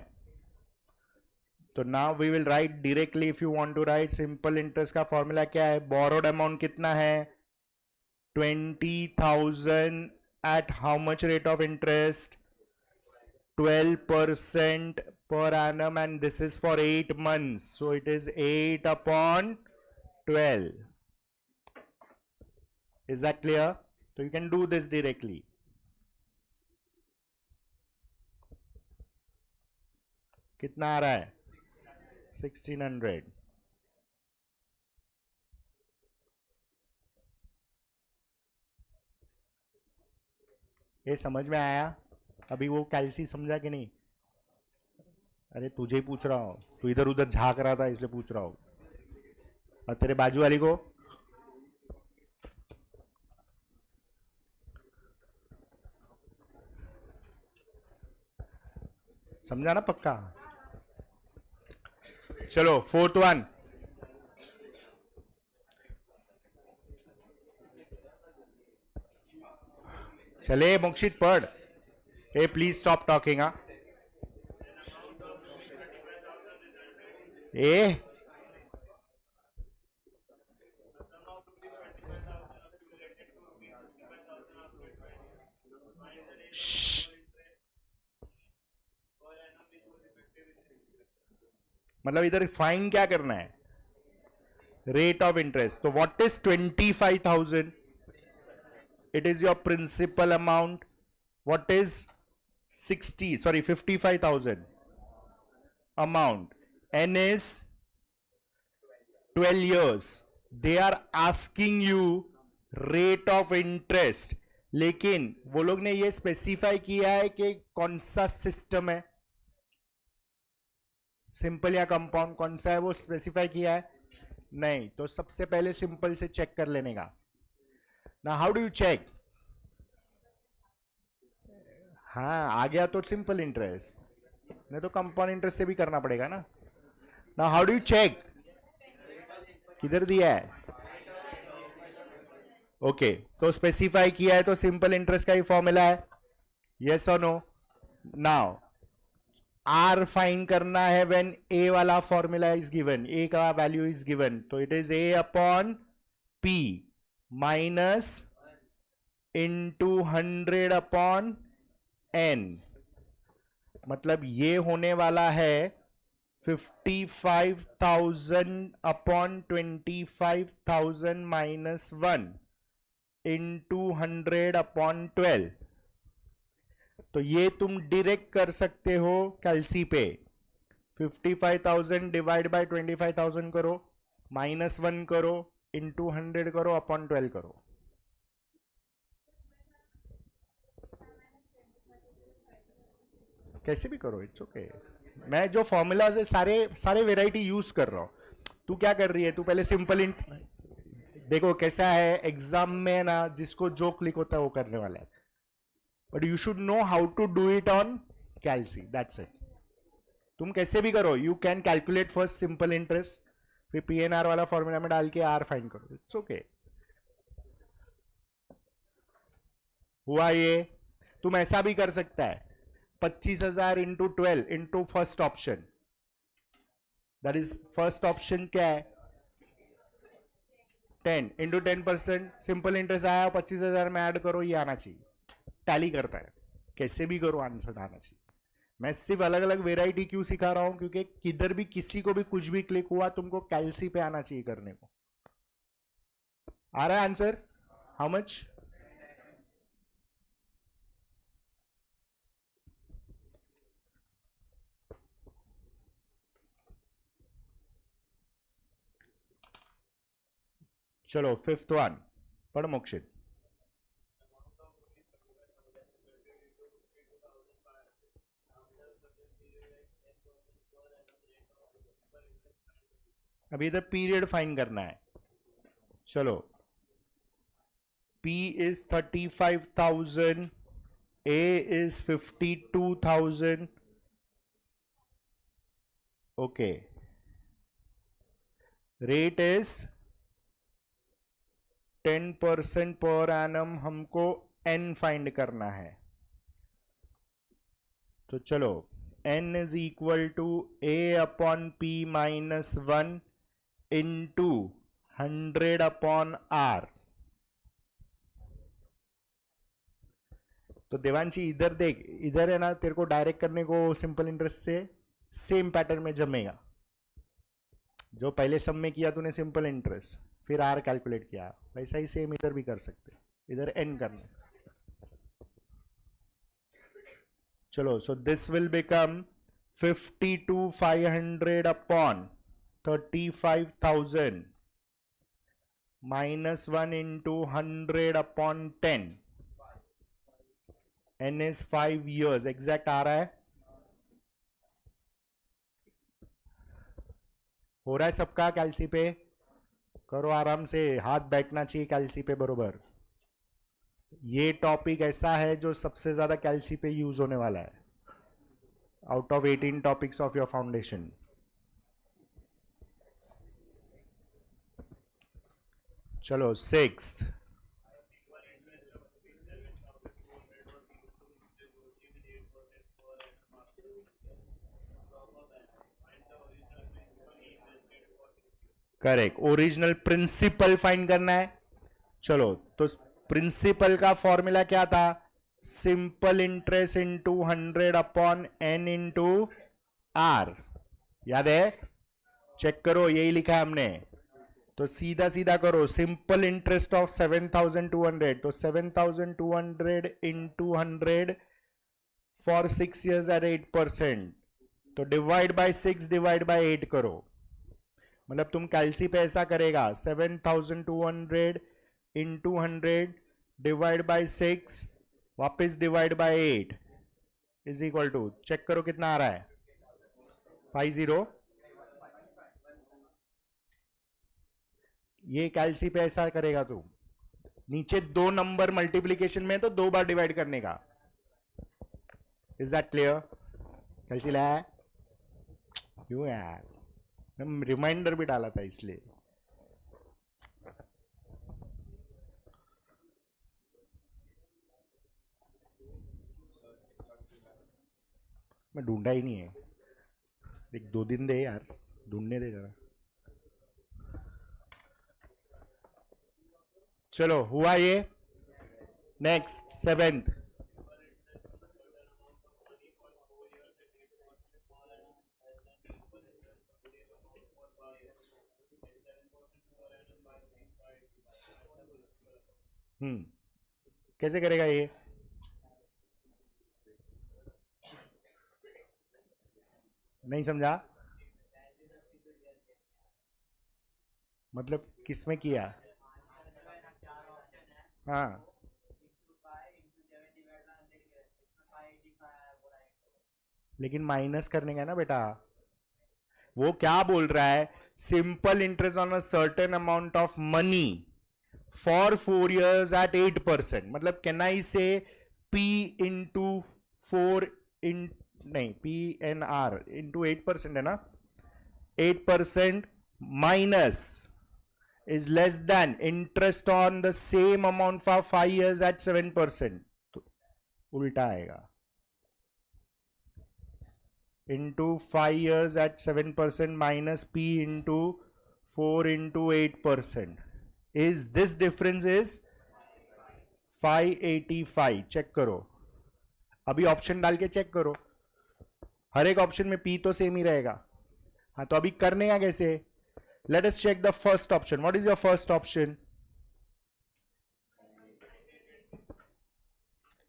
तो now we will write directly. If you want to write simple interest का फॉर्मूला क्या है? बोरोड अमाउंट कितना है? 20,000 at how much rate of interest? 12% per annum, and this is for 8 months, so it is 8 upon 12. Is that clear? So you can do this directly. कितना आ रहा है? 1600. ये समझ में आया? अभी वो कैल्सी समझा कि नहीं? अरे तुझे ही पूछ रहा हूं, तू इधर उधर झांक रहा था इसलिए पूछ रहा हूं. और तेरे बाजू वाली को समझा ना पक्का? चलो 4th one. चले मोक्षित पढ़. Hey, please stop talking, huh? Eh? Shh. मतलब इधर फाइन क्या करना है? Rate of interest. तो what is 25,000? It is your principal amount. What is 55,000 amount? N is 12 years. They are asking you rate of interest, लेकिन वो लोग ने ये स्पेसिफाई किया है कि कौन सा सिस्टम है, सिंपल या कंपाउंड, कौन सा है वो स्पेसिफाई किया है नहीं. तो सबसे पहले सिंपल से चेक कर लेने का. ना हाउ डू यू चेक? हाँ आ गया तो सिंपल इंटरेस्ट, नहीं तो कंपाउंड इंटरेस्ट से भी करना पड़ेगा ना. Now how do you check? किधर दिया है? ओके तो स्पेसिफाई किया है तो सिंपल इंटरेस्ट का ही फॉर्मूला है. यस और नो? नाउ आर फाइंड करना है व्हेन ए वाला फॉर्मूला इज गिवन, ए का वैल्यू इज गिवन, तो it is A upon P minus into 100 upon N, मतलब ये होने वाला है 55,000 अपॉन 25,000 माइनस 1 इंटू 100 अपॉन 12। तो ये तुम डायरेक्ट कर सकते हो कैलसी पे, 55,000 डिवाइड बाय 25,000 करो, माइनस 1 करो, इंटू 100 करो, अपॉन 12 करो। कैसे भी करो, इट्स ओके। मैं जो फॉर्मूलाज है सारे सारे वेराइटी यूज कर रहा हूं। तू क्या कर रही है, तू पहले सिंपल इंट देखो कैसा है, एग्जाम में ना जिसको जो क्लिक होता है वो करने वाला है, but you should know how to do it on calci, that's it. तुम कैसे भी करो, you can calculate first simple interest, फिर पीएनआर वाला फॉर्मूला में डाल के आर फाइंड करो, इट्स ओके। हुआ ये। तुम ऐसा भी कर सकता है, 25,000 into 12 into first option, that is first option क्या है 10 इंटू 10%, सिंपल इंटरेस्ट आया 25,000 में ऐड करो, ये आना चाहिए, टैली करता है, कैसे भी करो आंसर आना चाहिए। मैं सिर्फ अलग अलग वेराइटी क्यों सिखा रहा हूं, क्योंकि किधर भी किसी को भी कुछ भी क्लिक हुआ तुमको कैलसी पे आना चाहिए करने को। आ रहा है आंसर, हाउ मच? चलो फिफ्थ वन पढ़ मोक्षित। अभी इधर पीरियड फाइंड करना है। चलो, P is 35,000, A is 52,000, okay, rate is 10% per annum, हमको N फाइंड करना है। तो चलो, N is equal to A upon P minus 1 into 100 upon R। तो देवांशी इधर देख, इधर है ना, तेरे को डायरेक्ट करने को सिंपल इंटरेस्ट से सेम पैटर्न में जमेगा, जो पहले सम में किया तूने सिंपल इंटरेस्ट, फिर आर कैलकुलेट किया, वैसा ही सेम इधर भी कर सकते, इधर एन करना। चलो, so this will become 52,500 upon 35,000 minus 1 into 100 upon 10, n is 5 years, exact आ रहा है, हो रहा है सबका कैलसी पे, करो आराम से, हाथ बैठना चाहिए कैलसी पे बरोबर। ये टॉपिक ऐसा है जो सबसे ज्यादा कैलसी पे यूज होने वाला है out of 18 topics of your foundation. चलो sixth, correct, original principal find करना है। चलो, तो प्रिंसिपल का फॉर्मूला क्या था, simple interest into 100 upon n into r, याद है? चेक करो, यही लिखा है हमने। तो सीधा सीधा करो, सिंपल इंटरेस्ट ऑफ 7,200, तो 7,200 इंटू 100 फॉर 6 years एट 8%, तो डिवाइड बाय 6 डिवाइड बाय 8 करो, मतलब तुम कैलसी पे ऐसा करेगा 7,200 इंटू 100 डिवाइड बाय 6 वापिस divide by 8 is equal to, check करो कितना आ रहा है, 50। ये कैलसी पे ऐसा करेगा तू, नीचे दो नंबर मल्टीप्लीकेशन में तो 2 बार डिवाइड करने का। Is that clear? कैलसी लाया क्यों यार, रिमाइंडर भी डाला था इसलिए। मैं ढूंढा ही नहीं है, एक 2 दिन दे यार, ढूंढने दे जरा। चलो हुआ ये। Next 7th। कैसे करेगा ये? नहीं समझा, मतलब किसमें किया? हाँ, लेकिन माइनस करने का ना बेटा। वो क्या बोल रहा है? Simple interest on a certain amount of money for 4 years at 8%। मतलब कैन आई से P इंटू 4 इन, नहीं, PNR इंटू 8% है ना, 8% minus is less than interest on the same amount for 5 years at 7%। तो उल्टा आएगा, into 5 years at 7% minus P into 4 into 8%, is this difference is 585। Check करो, अभी ऑप्शन डाल के चेक करो, हर एक ऑप्शन में P तो सेम ही रहेगा। हाँ, तो अभी करने का कैसे? Let us check the first option. What is your first option?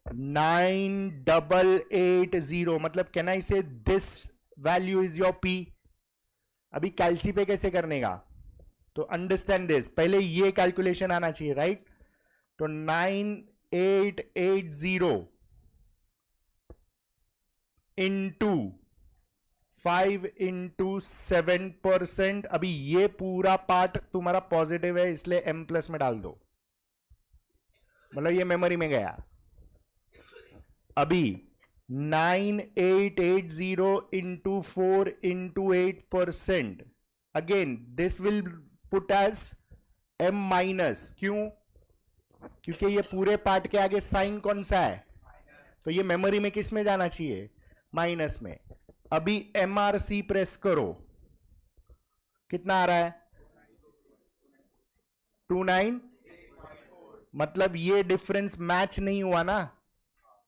9880। मतलब कैन आई से this value is your P। अभी कैलसी पे कैसे करने का? तो अंडरस्टैंड दिस, पहले ये कैलकुलेशन आना चाहिए, राइट? तो 9880 इंटू 5 इंटू 7%। अभी ये पूरा पार्ट तुम्हारा पॉजिटिव है, इसलिए M प्लस में डाल दो, मतलब ये मेमोरी में गया। अभी 9880 into 4 into 8%, again this will put as M minus. क्यों? क्योंकि ये पूरे पार्ट के आगे साइन कौन सा है? तो ये मेमोरी में किस में जाना चाहिए? माइनस में। अभी MRC प्रेस करो, कितना आ रहा है? 29। मतलब ये डिफरेंस मैच नहीं हुआ ना।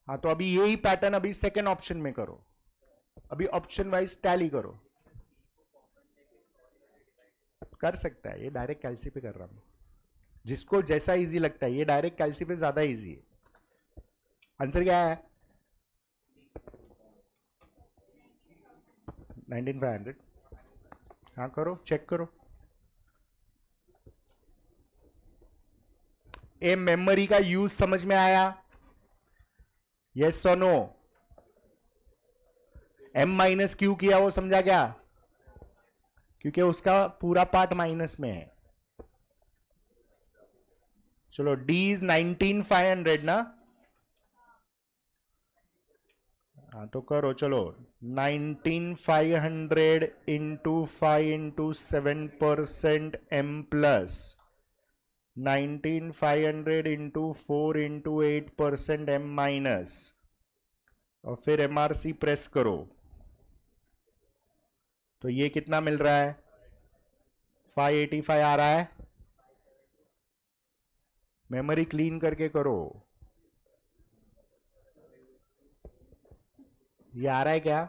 हाँ, तो अभी यही पैटर्न अभी सेकेंड ऑप्शन में करो, अभी ऑप्शन वाइज टैली करो। कर सकता है, ये डायरेक्ट कैलसी पे कर रहा हूं, जिसको जैसा इजी लगता है। ये डायरेक्ट कैलसी पे ज्यादा इजी है। आंसर क्या है? 19500। हाँ करो, चेक करो। ए मेमोरी का यूज समझ में आया? यस और नो? M माइनस क्यू किया वो समझा क्या? क्योंकि उसका पूरा पार्ट माइनस में है। चलो D इज 19500 ना। हाँ तो करो, चलो 19500 into 5 into 7% M plus 19500 into 4 into 8% M minus, और फिर MRC प्रेस करो। तो ये कितना मिल रहा है? 585 आ रहा है। मेमोरी क्लीन करके करो। ये आ रहा है क्या?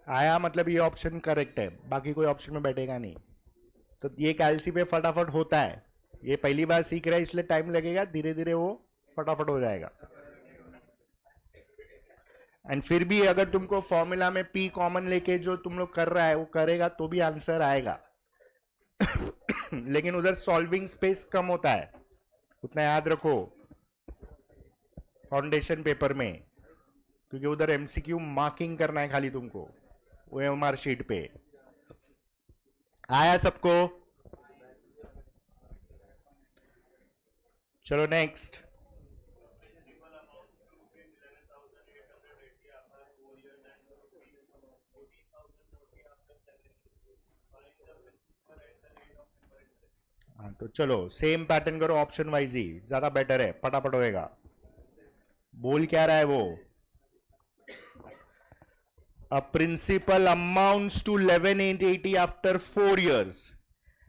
आया, मतलब ये ऑप्शन करेक्ट है, बाकी कोई ऑप्शन में बैठेगा नहीं। तो ये कैलसी पे फटाफट होता है। ये पहली बार सीख रहा है इसलिए टाइम लगेगा, धीरे धीरे वो फटाफट हो जाएगा। एंड फिर भी अगर तुमको फॉर्मूला में P कॉमन लेके जो तुम लोग कर रहा है वो करेगा तो भी आंसर आएगा। लेकिन उधर सॉल्विंग स्पेस कम होता है, उतना याद रखो फाउंडेशन पेपर में, क्योंकि उधर MCQ मार्किंग करना है खाली तुमको OMR शीट पे। आया सबको? चलो नेक्स्ट। हाँ तो चलो सेम पैटर्न करो, ऑप्शन वाइज ही ज्यादा बेटर है, फटाफट होएगा। बोल क्या रहा है वो? A principal amounts to 11,880 after 4 years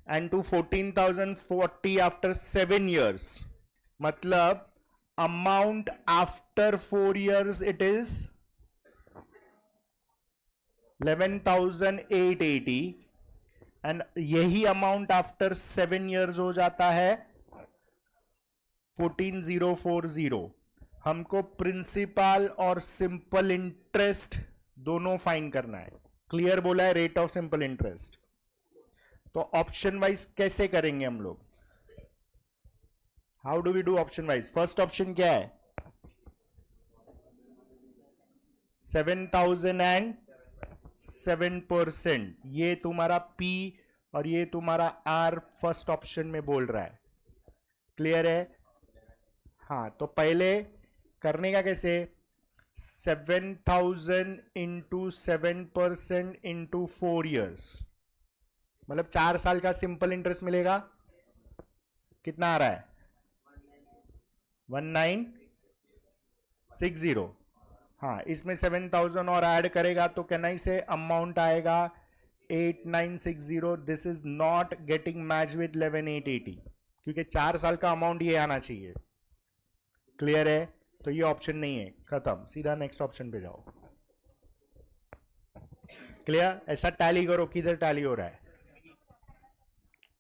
and to 14,040 after 7 years. मतलब amount after 4 years it is 11,880 and यही amount after 7 years हो जाता है 14,040। हमको प्रिंसिपल और सिंपल इंटरेस्ट दोनों फाइंड करना है। क्लियर बोला है रेट ऑफ सिंपल इंटरेस्ट। तो ऑप्शन वाइज कैसे करेंगे हम लोग? How do we do option wise? First option क्या है? 7,007%। ये तुम्हारा P और ये तुम्हारा R फर्स्ट ऑप्शन में बोल रहा है। क्लियर है? हाँ तो पहले करने का कैसे? 7,000 इंटू 7% इंटू 4 ईयर्स, मतलब 4 साल का सिंपल इंटरेस्ट मिलेगा। कितना आ रहा है? 1960। हाँ इसमें 7,000 और ऐड करेगा तो कैनाई से अमाउंट आएगा 8,960। This is not getting match with 11,880 क्योंकि 4 साल का अमाउंट ये आना चाहिए। क्लियर है? तो ये ऑप्शन नहीं है, खत्म, सीधा नेक्स्ट ऑप्शन पे जाओ। क्लियर? ऐसा टैली करो, किधर टैली हो रहा है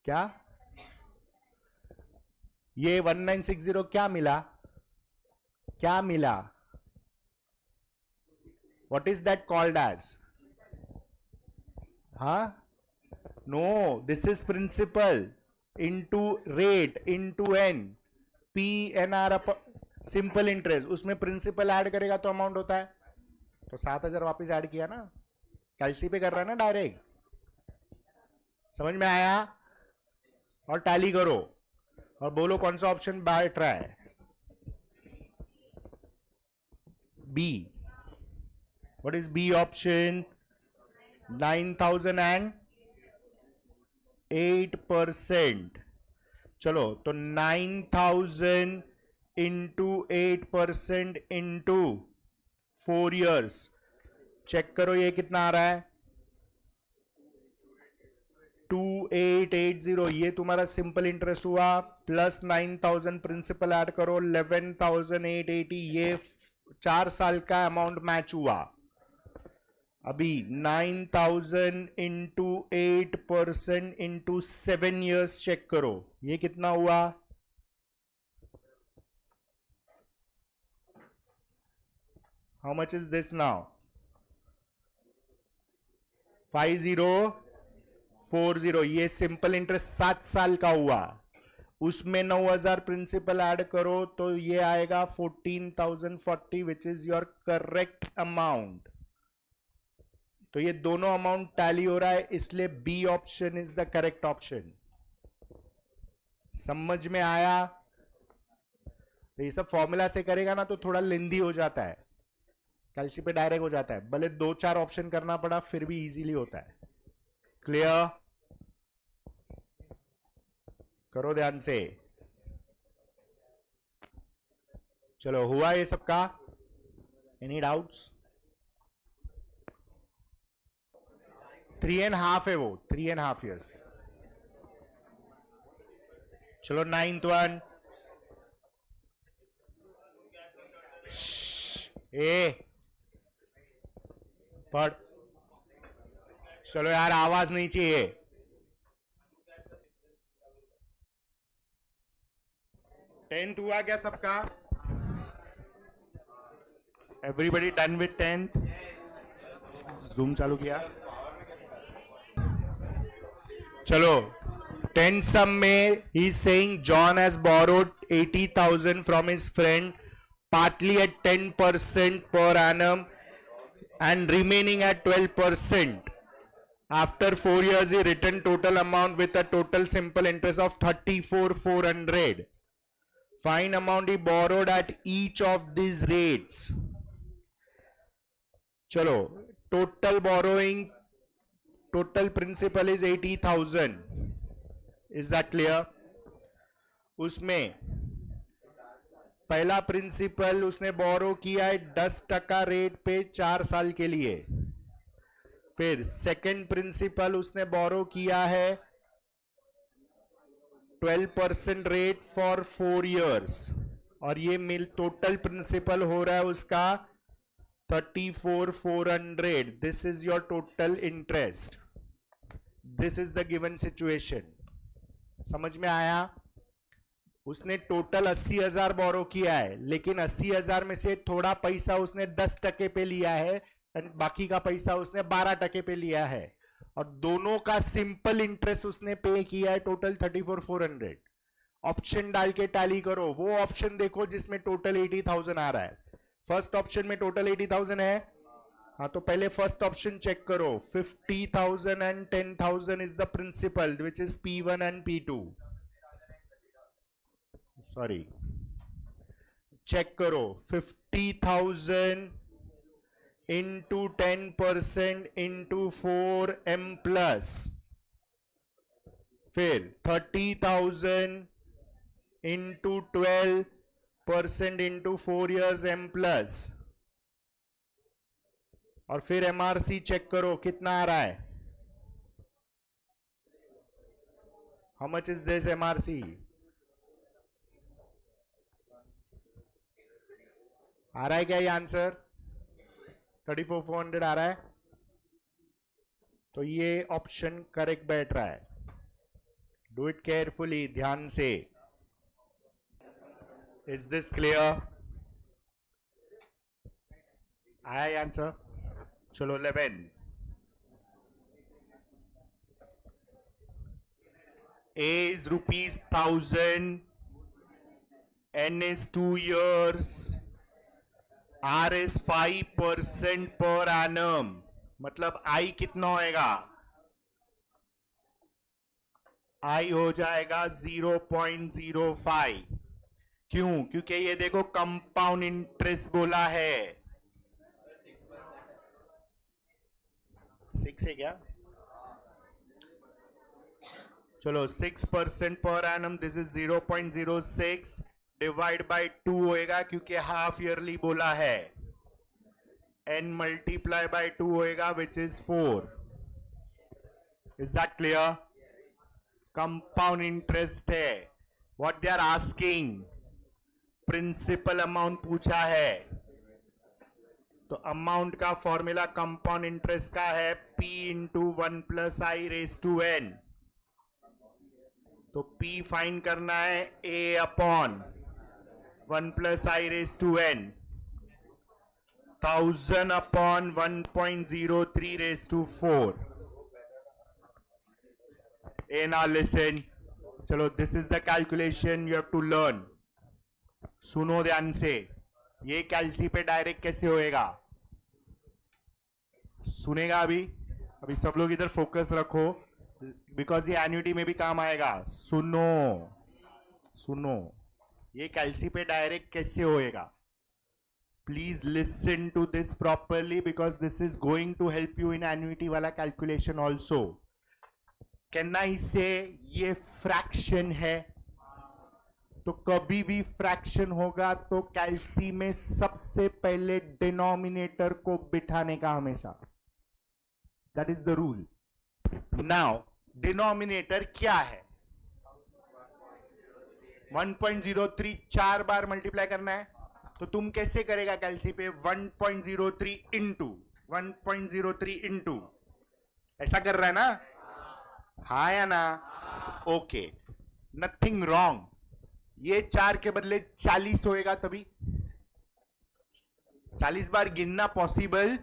क्या? ये 1960 क्या मिला? क्या मिला? What is that called as? हाँ no, this is principal into rate into n, PNR simple interest. उसमें प्रिंसिपल ऐड करेगा तो अमाउंट होता है। तो 7,000 वापस ऐड किया ना, कैलसी पे कर रहा है ना डायरेक्ट। समझ में आया? और टैली करो और बोलो कौन सा ऑप्शन बैठ रहा है? B. What is B option? 9,008%। चलो तो 9,000 इंटू 8% इंटू 4 ईयर्स, चेक करो ये कितना आ रहा है? 2,880। ये तुम्हारा सिंपल इंटरेस्ट हुआ, प्लस 9,000 प्रिंसिपल ऐड करो 11,880। ये 4 साल का अमाउंट मैच हुआ। अभी 9,000 इंटू 8% इंटू 7 ईयर्स चेक करो, ये कितना हुआ? How much is this now? 5,040। ये सिंपल इंटरेस्ट 7 साल का हुआ, उसमें 9,000 प्रिंसिपल ऐड करो तो ये आएगा 14,040 which is your correct amount. तो ये दोनों अमाउंट टैली हो रहा है, इसलिए B option is the correct option. समझ में आया? तो ये सब फॉर्मूला से करेगा ना तो थोड़ा लेंदी हो जाता है, कैलसी पे डायरेक्ट हो जाता है। भले 2-4 ऑप्शन करना पड़ा फिर भी इजीली होता है। क्लियर? करो ध्यान से। चलो हुआ ये सबका? Any doubts? 3.5 है वो, 3.5 ईयर्स। चलो 9th वन। ए पढ़। चलो यार आवाज नहीं चाहिए। टेंथ हुआ क्या सबका? Everybody done with 10th? Zoom चालू किया? चलो 10th sum में he is saying John has borrowed 80,000 from his friend partly at 10% per annum and remaining at 12%. After 4 years he returned total amount with a total simple interest of 34,400. Find amount he borrowed at each of these rates. चलो total borrowing, total principal is 80,000. Is that clear? उसमें पहला principal उसने बोरो किया है 10% rate पे 4 साल के लिए. फिर सेकंड प्रिंसिपल उसने बोरो किया है 12% रेट फॉर 4 इयर्स और ये मिल टोटल प्रिंसिपल हो रहा है उसका 34,400. This is your total interest. This is the given situation. समझ में आया? उसने टोटल 80,000 बोरो किया है, लेकिन 80,000 में से थोड़ा पैसा उसने 10% पे लिया है और बाकी का पैसा उसने 12% पे लिया है और दोनों का सिंपल इंटरेस्ट उसने पे किया है टोटल 34,400. ऑप्शन डाल के टैली करो. वो ऑप्शन देखो जिसमें टोटल 80,000 आ रहा है. फर्स्ट ऑप्शन में टोटल 80,000 है. हाँ, तो पहले फर्स्ट ऑप्शन चेक करो. 50,000 and 10,000 is the principal which is P1 and P2. Sorry, check करो. 50,000 इंटू 10% इंटू 4M प्लस, फिर 30,000 into 12% into 4 years M plus, और फिर MRC चेक करो कितना आ रहा है. How much is this MRC? आ रहा है क्या ये आंसर? 34,400 आ रहा है. तो ये ऑप्शन करेक्ट बैठ रहा है. डू इट केयरफुली, ध्यान से. Is this clear? आया आंसर? चलो 11. A is ₹1,000, N is 2 years, R is 5% per annum. मतलब I कितना होएगा? I हो जाएगा 0.05. क्यों? क्योंकि ये देखो कंपाउंड इंटरेस्ट बोला है. 6 है क्या? चलो 6% per annum. This is 0.06 divide by 2 होएगा क्योंकि हाफ ईयरली बोला है. n मल्टीप्लाई बाय 2 होएगा which is 4. Is that clear? Compound interest है. What they are asking, principal amount पूछा है. तो अमाउंट का फॉर्मूला कंपाउंड इंटरेस्ट का है P into 1 plus i raise to n. तो P फाइंड करना है A upon 1 plus i raise to n. 1000 upon 1.03 raise to 4. A now listen. चलो, this is the calculation you have to learn. सुनो ध्यान से. ये कैलसी पे डायरेक्ट कैसे होएगा? सुनेगा अभी सब लोग इधर फोकस रखो, बिकॉज ये एन्युटी में भी काम आएगा. सुनो, ये कैलसी पे डायरेक्ट कैसे होएगा? Please listen to this properly because this is going to help you in annuity वाला कैलकुलेशन ऑल्सो. कहना इससे ये फ्रैक्शन है, तो कभी भी फ्रैक्शन होगा तो कैलसी में सबसे पहले डिनोमिनेटर को बिठाने का हमेशा. That is the rule. Now denominator क्या है? 1.03 4 बार मल्टीप्लाई करना है. तो तुम कैसे करेगा कैलसी पे? 1.03 इंटू 1.03 इंटू ऐसा कर रहा है ना? हाँ या ना? Okay, nothing wrong. ये 4 के बदले 40 होएगा, तभी 40 बार गिनना पॉसिबल.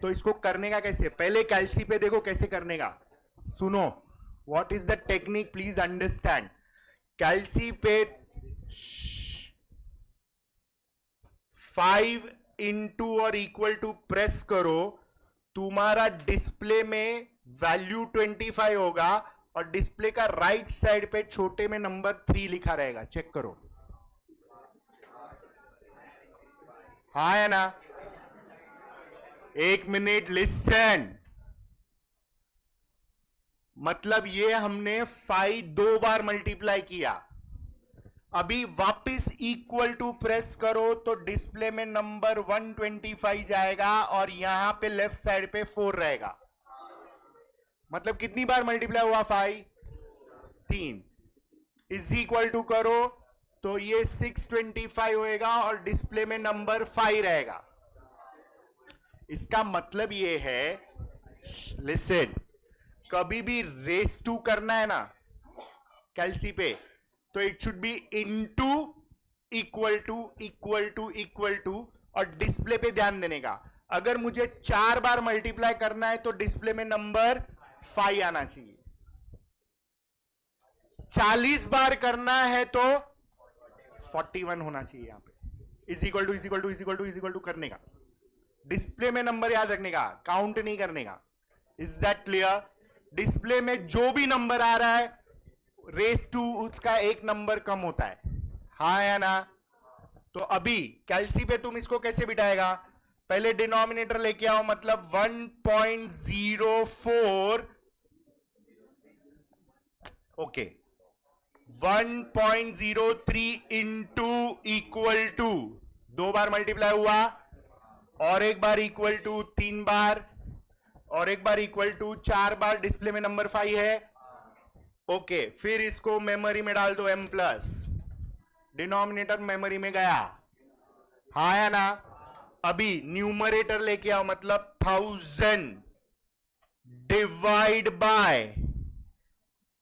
तो इसको करने का कैसे? पहले कैलसी पे देखो कैसे करने का. सुनो, what is the technique, please understand. Calci पे 5 इंटू और इक्वल टू प्रेस करो. तुम्हारा डिस्प्ले में वैल्यू 25 होगा और डिस्प्ले का राइट साइड पे छोटे में नंबर 3 लिखा रहेगा. चेक करो. हाँ या ना? एक मिनट, लिसन। मतलब ये हमने 5 2 बार मल्टीप्लाई किया, अभी वापस इक्वल टू प्रेस करो तो डिस्प्ले में नंबर 125 जाएगा और यहां पे लेफ्ट साइड पे 4 रहेगा। मतलब कितनी बार मल्टीप्लाई हुआ? 5 3 इज इक्वल टू करो तो ये 625 होएगा और डिस्प्ले में नंबर 5 रहेगा। इसका मतलब ये है, लिसन, कभी भी रेस टू करना है ना कैलसी पे, तो it should be into equal to equal to equal to और डिस्प्ले पे ध्यान देने का। अगर मुझे 4 बार मल्टीप्लाई करना है तो डिस्प्ले में नंबर 5 आना चाहिए। 40 बार करना है तो 41 होना चाहिए यहां पे। Is equal to is equal to is equal to is equal to करने का, डिस्प्ले में नंबर याद रखने का, काउंट नहीं करने का। Is that clear? डिस्प्ले में जो भी नंबर आ रहा है रेस टू उसका एक नंबर कम होता है, हाँ या ना? तो अभी कैलसी पे तुम इसको कैसे बिठाएगा? पहले डिनोमिनेटर लेके आओ, मतलब 1.04, ओके, 1.03 इंटू इक्वल टू 2 बार मल्टीप्लाई हुआ, और एक बार इक्वल टू 3 बार, और एक बार इक्वल टू 4 बार, डिस्प्ले में नंबर 5 है। ओके, फिर इसको मेमोरी में डाल दो m प्लस, डिनोमिनेटर मेमोरी में गया, हाँ या ना? अभी न्यूमरेटर लेके आओ, मतलब 1000 डिवाइड बाय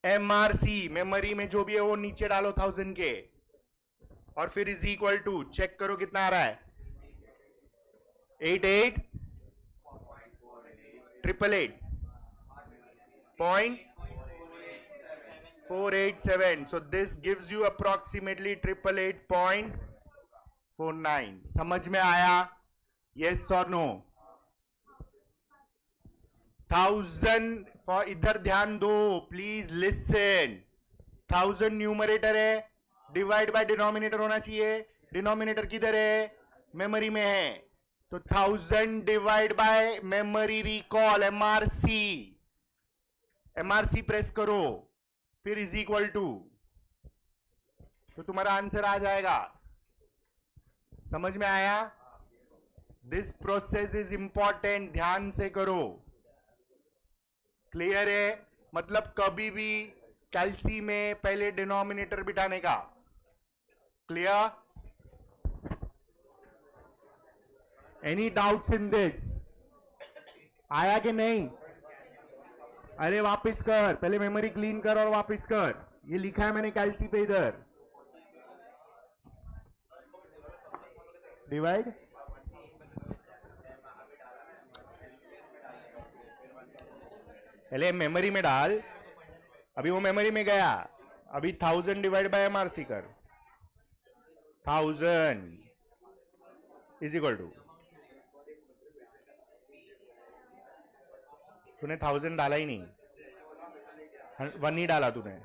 MRC, मेमोरी में जो भी है वो नीचे डालो 1000 के, और फिर इज इक्वल टू चेक करो कितना आ रहा है, 88 888.487. So this gives you approximately 888.49. समझ में आया? Yes or no? 1000 फॉर, इधर ध्यान दो प्लीज, लिसन। 1000 न्यूमरेटर है, डिवाइड बाय डिनोमिनेटर होना चाहिए, डिनोमिनेटर किधर है? मेमोरी में है, तो 1000 divide bye memory recall MRC, MRC press करो, फिर इज इक्वल टू, तो तुम्हारा आंसर आ जाएगा। समझ में आया? दिस प्रोसेस इज इंपॉर्टेंट, ध्यान से करो। क्लियर है? मतलब कभी भी कैलसी में पहले डिनोमिनेटर बिठाने का। Clear? Any doubts in this? आया कि नहीं? अरे वापस कर, पहले मेमोरी क्लीन कर और वापस कर। ये लिखा है मैंने कैलसी पे इधर, डिवाइड, पहले मेमोरी में डाल, अभी वो मेमोरी में गया, अभी 1000 डिवाइड बाय MRC कर, 1000 इज इक्वल टू, तूने 1000 डाला ही नहीं, 1 ही डाला तूने।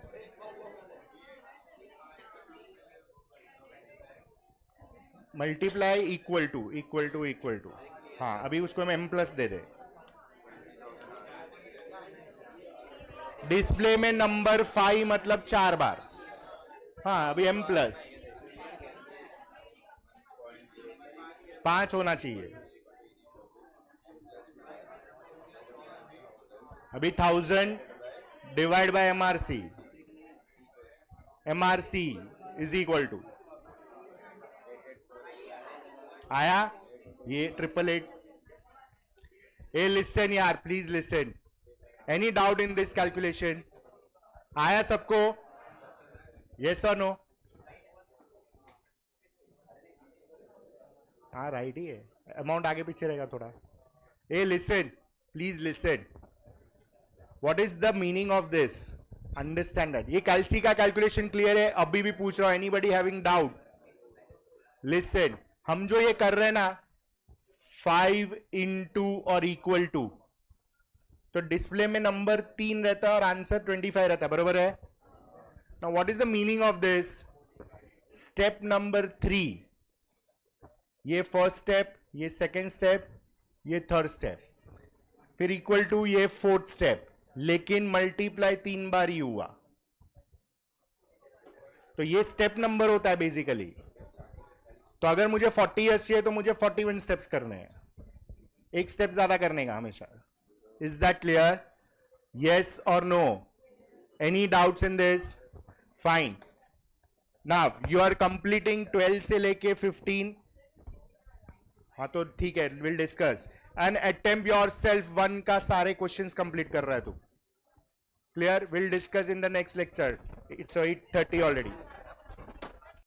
Multiply equal to equal to equal to, हाँ अभी उसको हम M प्लस दे दे। डिस्प्ले में नंबर 5 मतलब 4 बार, हाँ अभी M प्लस 5 होना चाहिए। अभी 1000 divide by MRC, MRC is equal to, आया ये 888। ए लिसन यार, please listen. Any doubt in this calculation? आया सबको? यस और नो? हाँ राइट ही है, अमाउंट आगे पीछे रहेगा थोड़ा। Ah listen, please listen. What is the meaning of this? Understand that. ये कैलसी का कैलकुलेशन क्लियर है? अभी भी पूछ रहा हूं, एनीबडी हैविंग डाउट? लिसन, हम जो ये कर रहे हैं ना 5 इंटू और इक्वल टू, तो डिस्प्ले में नंबर 3 रहता है और आंसर 25 रहता है, बरोबर है? Now what is the meaning of this? Step number 3, ये फर्स्ट स्टेप, ये सेकेंड स्टेप, ये थर्ड स्टेप, फिर इक्वल टू ये फोर्थ स्टेप, लेकिन मल्टीप्लाई 3 बार ही हुआ, तो ये स्टेप नंबर होता है बेसिकली। तो अगर मुझे 40 80 है तो मुझे 41 स्टेप्स करने हैं, एक स्टेप ज्यादा करने का हमेशा। Is that clear? यस और no? Any doubts in this? Fine. Now you are completing 12 से लेके 15। हाँ तो ठीक है, will discuss and attempt yourself 1 का सारे क्वेश्चंस कंप्लीट कर रहा है तू। Clear? Will discuss in the next lecture. It's 8:30 already.